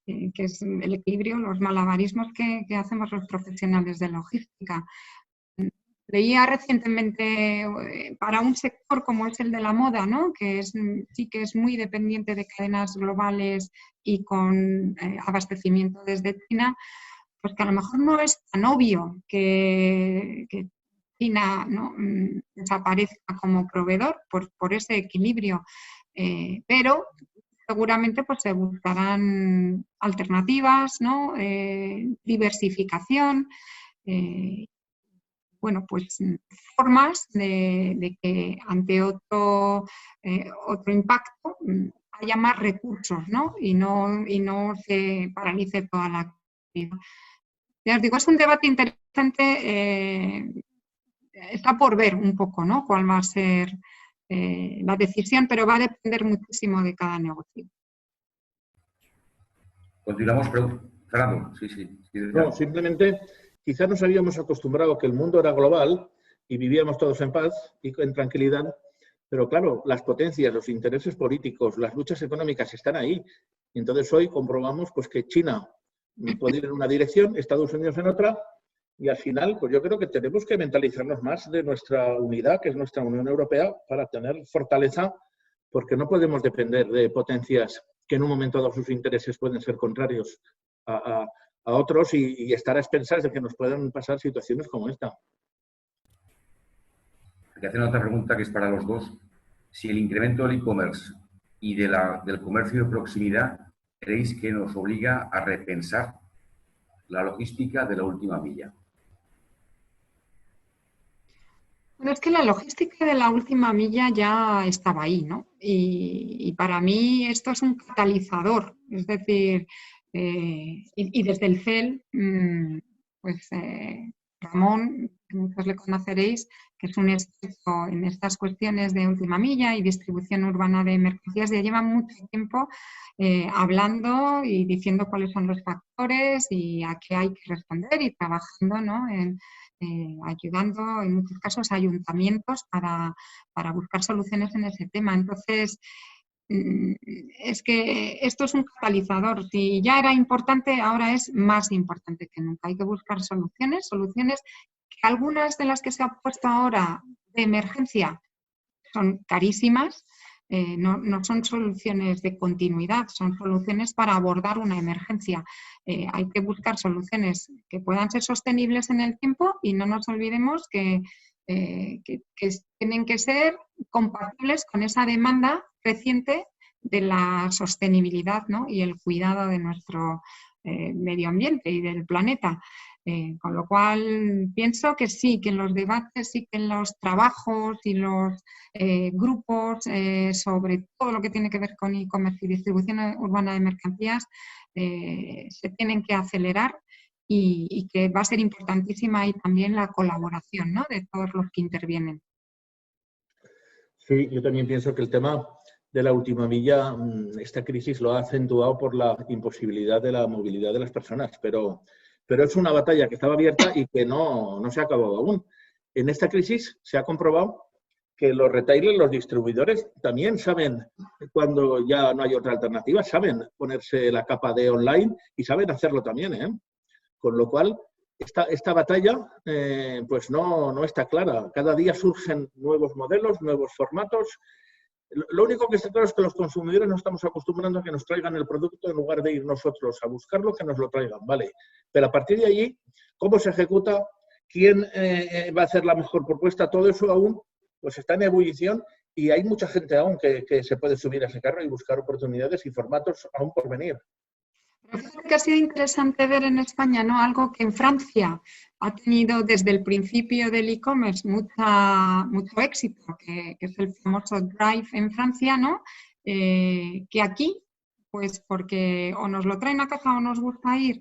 que es el equilibrio, los malabarismos que hacemos los profesionales de logística. Leía recientemente para un sector como es el de la moda, ¿no?, que sí que es muy dependiente de cadenas globales y con abastecimiento desde China, pues que a lo mejor no es tan obvio que China, ¿no?, desaparezca como proveedor por ese equilibrio, pero seguramente pues se buscarán alternativas, ¿no?, diversificación, bueno, pues formas de que ante otro impacto haya más recursos, ¿no?, y no se paralice toda la actividad. Ya os digo, es un debate interesante. Está por ver un poco, ¿no?, cuál va a ser la decisión, pero va a depender muchísimo de cada negocio. Continuamos, Fernando. Sí. No, simplemente quizás nos habíamos acostumbrado a que el mundo era global y vivíamos todos en paz y en tranquilidad, pero claro, las potencias, los intereses políticos, las luchas económicas están ahí. Y entonces hoy comprobamos pues, que China puede ir en una dirección, Estados Unidos en otra. Y al final, pues yo creo que tenemos que mentalizarnos más de nuestra unidad, que es nuestra Unión Europea, para tener fortaleza, porque no podemos depender de potencias que en un momento dado sus intereses pueden ser contrarios a otros y estar a expensas de que nos puedan pasar situaciones como esta. Hay que hacer otra pregunta que es para los dos. Si el incremento del e-commerce y del comercio de proximidad creéis que nos obliga a repensar la logística de la última milla. Bueno, es que la logística de la última milla ya estaba ahí, ¿no? Y para mí esto es un catalizador, es decir, y desde el CEL, pues Ramón, que muchos le conoceréis, que es un experto en estas cuestiones de última milla y distribución urbana de mercancías, ya lleva mucho tiempo hablando y diciendo cuáles son los factores y a qué hay que responder y trabajando, ¿no? Ayudando en muchos casos a ayuntamientos para buscar soluciones en ese tema. Entonces, es que esto es un catalizador. Si ya era importante, ahora es más importante que nunca. Hay que buscar soluciones que algunas de las que se han puesto ahora de emergencia son carísimas. No son soluciones de continuidad, son soluciones para abordar una emergencia. Hay que buscar soluciones que puedan ser sostenibles en el tiempo y no nos olvidemos que tienen que ser compatibles con esa demanda creciente de la sostenibilidad, ¿no? Y el cuidado de nuestro medio ambiente y del planeta. Con lo cual pienso que sí, que en los debates y que en los trabajos y los grupos sobre todo lo que tiene que ver con e-commerce y distribución urbana de mercancías se tienen que acelerar y que va a ser importantísima ahí también la colaboración, ¿no? De todos los que intervienen. Sí, yo también pienso que el tema de la última milla, esta crisis lo ha acentuado por la imposibilidad de la movilidad de las personas, pero es una batalla que estaba abierta y que no se ha acabado aún. En esta crisis se ha comprobado que los retailers, los distribuidores, también saben, cuando ya no hay otra alternativa, saben ponerse la capa de online y saben hacerlo también, ¿eh? Con lo cual, esta batalla pues no está clara. Cada día surgen nuevos modelos, nuevos formatos. Lo único que está claro es que los consumidores no estamos acostumbrando a que nos traigan el producto en lugar de ir nosotros a buscarlo, que nos lo traigan, ¿vale? Pero a partir de allí, ¿cómo se ejecuta? ¿Quién va a hacer la mejor propuesta? Todo eso aún pues está en ebullición y hay mucha gente aún que se puede subir a ese carro y buscar oportunidades y formatos aún por venir. Pero fíjate que ha sido interesante ver en España, ¿no? Algo que en Francia ha tenido desde el principio del e-commerce mucho éxito, que es el famoso Drive en Francia, ¿no? Que aquí, pues porque o nos lo traen a casa o nos gusta ir,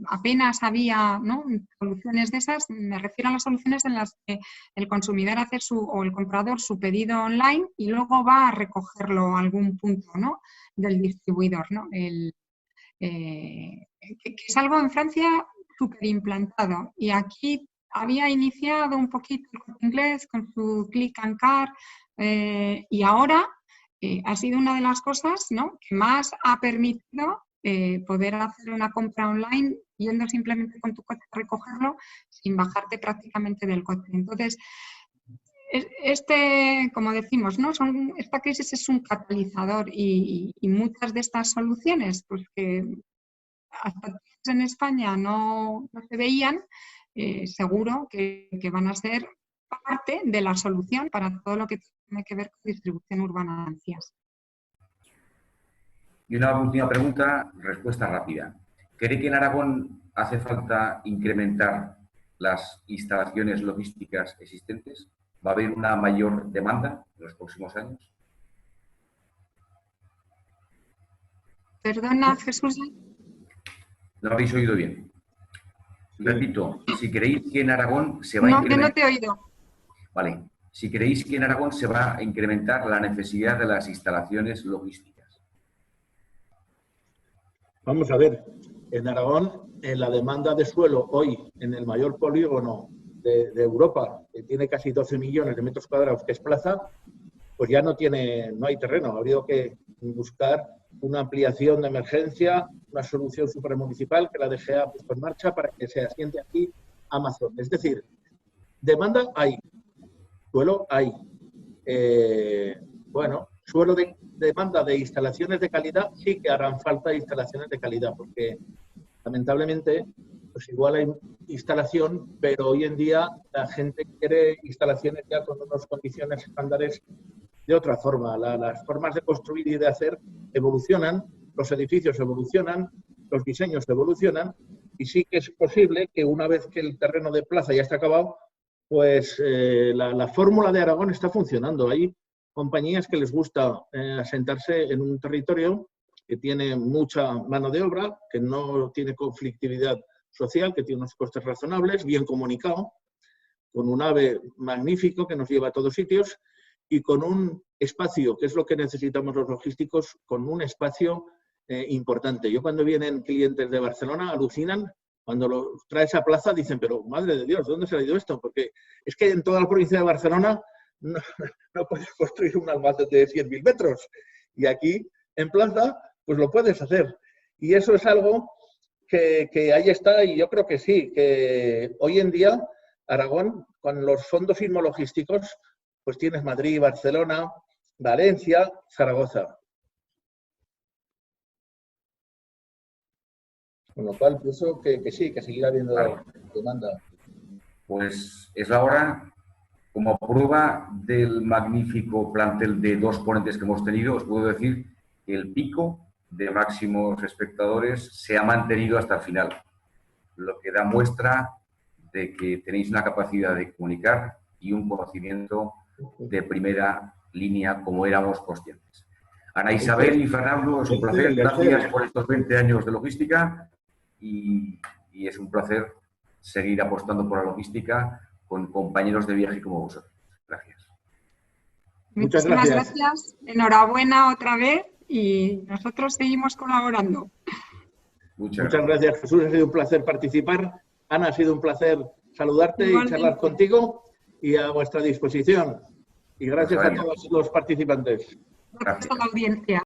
apenas había, ¿no? Soluciones de esas. Me refiero a las soluciones en las que el consumidor hace o el comprador su pedido online y luego va a recogerlo a algún punto, ¿no? Del distribuidor, ¿no? Que es algo en Francia súper implantado y aquí había iniciado un poquito el Corte Inglés con su Click and Car y ahora ha sido una de las cosas, ¿no? Que más ha permitido poder hacer una compra online yendo simplemente con tu coche a recogerlo sin bajarte prácticamente del coche. Entonces, como decimos, ¿no? Esta crisis es un catalizador y muchas de estas soluciones, pues que hasta en España no se veían, seguro que van a ser parte de la solución para todo lo que tiene que ver con distribución urbana de mercancías. Y una última pregunta, respuesta rápida. ¿Cree que en Aragón hace falta incrementar las instalaciones logísticas existentes? ¿Va a haber una mayor demanda en los próximos años? Perdona, Jesús. No lo habéis oído bien. Repito, si creéis que en Aragón se va a No, incrementar... yo no te he oído. Vale. Si creéis que en Aragón se va a incrementar la necesidad de las instalaciones logísticas. Vamos a ver, en Aragón, en la demanda de suelo hoy, en el mayor polígono de Europa, que tiene casi 12 millones de metros cuadrados, que es Plaza, pues ya no hay terreno. Ha habido que buscar una ampliación de emergencia, una solución supramunicipal que la DGA ha puesto en marcha para que se asiente aquí Amazon. Es decir, demanda hay, suelo hay. Bueno, suelo de demanda de instalaciones de calidad, sí que harán falta instalaciones de calidad, porque lamentablemente, pues igual hay instalación, pero hoy en día la gente quiere instalaciones ya con unas condiciones estándares de otra forma. Las formas de construir y de hacer evolucionan, los edificios evolucionan, los diseños evolucionan, y sí que es posible que una vez que el terreno de plaza ya está acabado, pues la fórmula de Aragón está funcionando. Hay compañías que les gusta asentarse en un territorio que tiene mucha mano de obra, que no tiene conflictividad social, que tiene unos costes razonables, bien comunicado, con un AVE magnífico que nos lleva a todos sitios y con un espacio, que es lo que necesitamos los logísticos, con un espacio importante. Yo cuando vienen clientes de Barcelona alucinan, cuando lo traes a plaza dicen, pero madre de Dios, ¿dónde se ha ido esto? Porque es que en toda la provincia de Barcelona no puedes construir un almacén de 100.000 metros. Y aquí, en plaza, pues lo puedes hacer. Y eso es algo que ahí está, y yo creo que sí, que hoy en día Aragón, con los fondos sismologísticos, pues tienes Madrid, Barcelona, Valencia, Zaragoza. Con lo cual, pienso que sí, que seguirá habiendo demanda. Pues es la hora. Como prueba del magnífico plantel de 2 ponentes que hemos tenido, os puedo decir que el pico de máximos espectadores se ha mantenido hasta el final, lo que da muestra de que tenéis una capacidad de comunicar y un conocimiento de primera línea como éramos conscientes. Ana Isabel y Fernando, es un placer. Gracias por estos 20 años de logística y es un placer seguir apostando por la logística con compañeros de viaje como vosotros. Gracias. Muchísimas gracias. Enhorabuena otra vez y nosotros seguimos colaborando. Muchas gracias, Jesús. Ha sido un placer participar. Ana, ha sido un placer saludarte y charlar contigo y a vuestra disposición. Y gracias a todos los participantes. Gracias a la audiencia.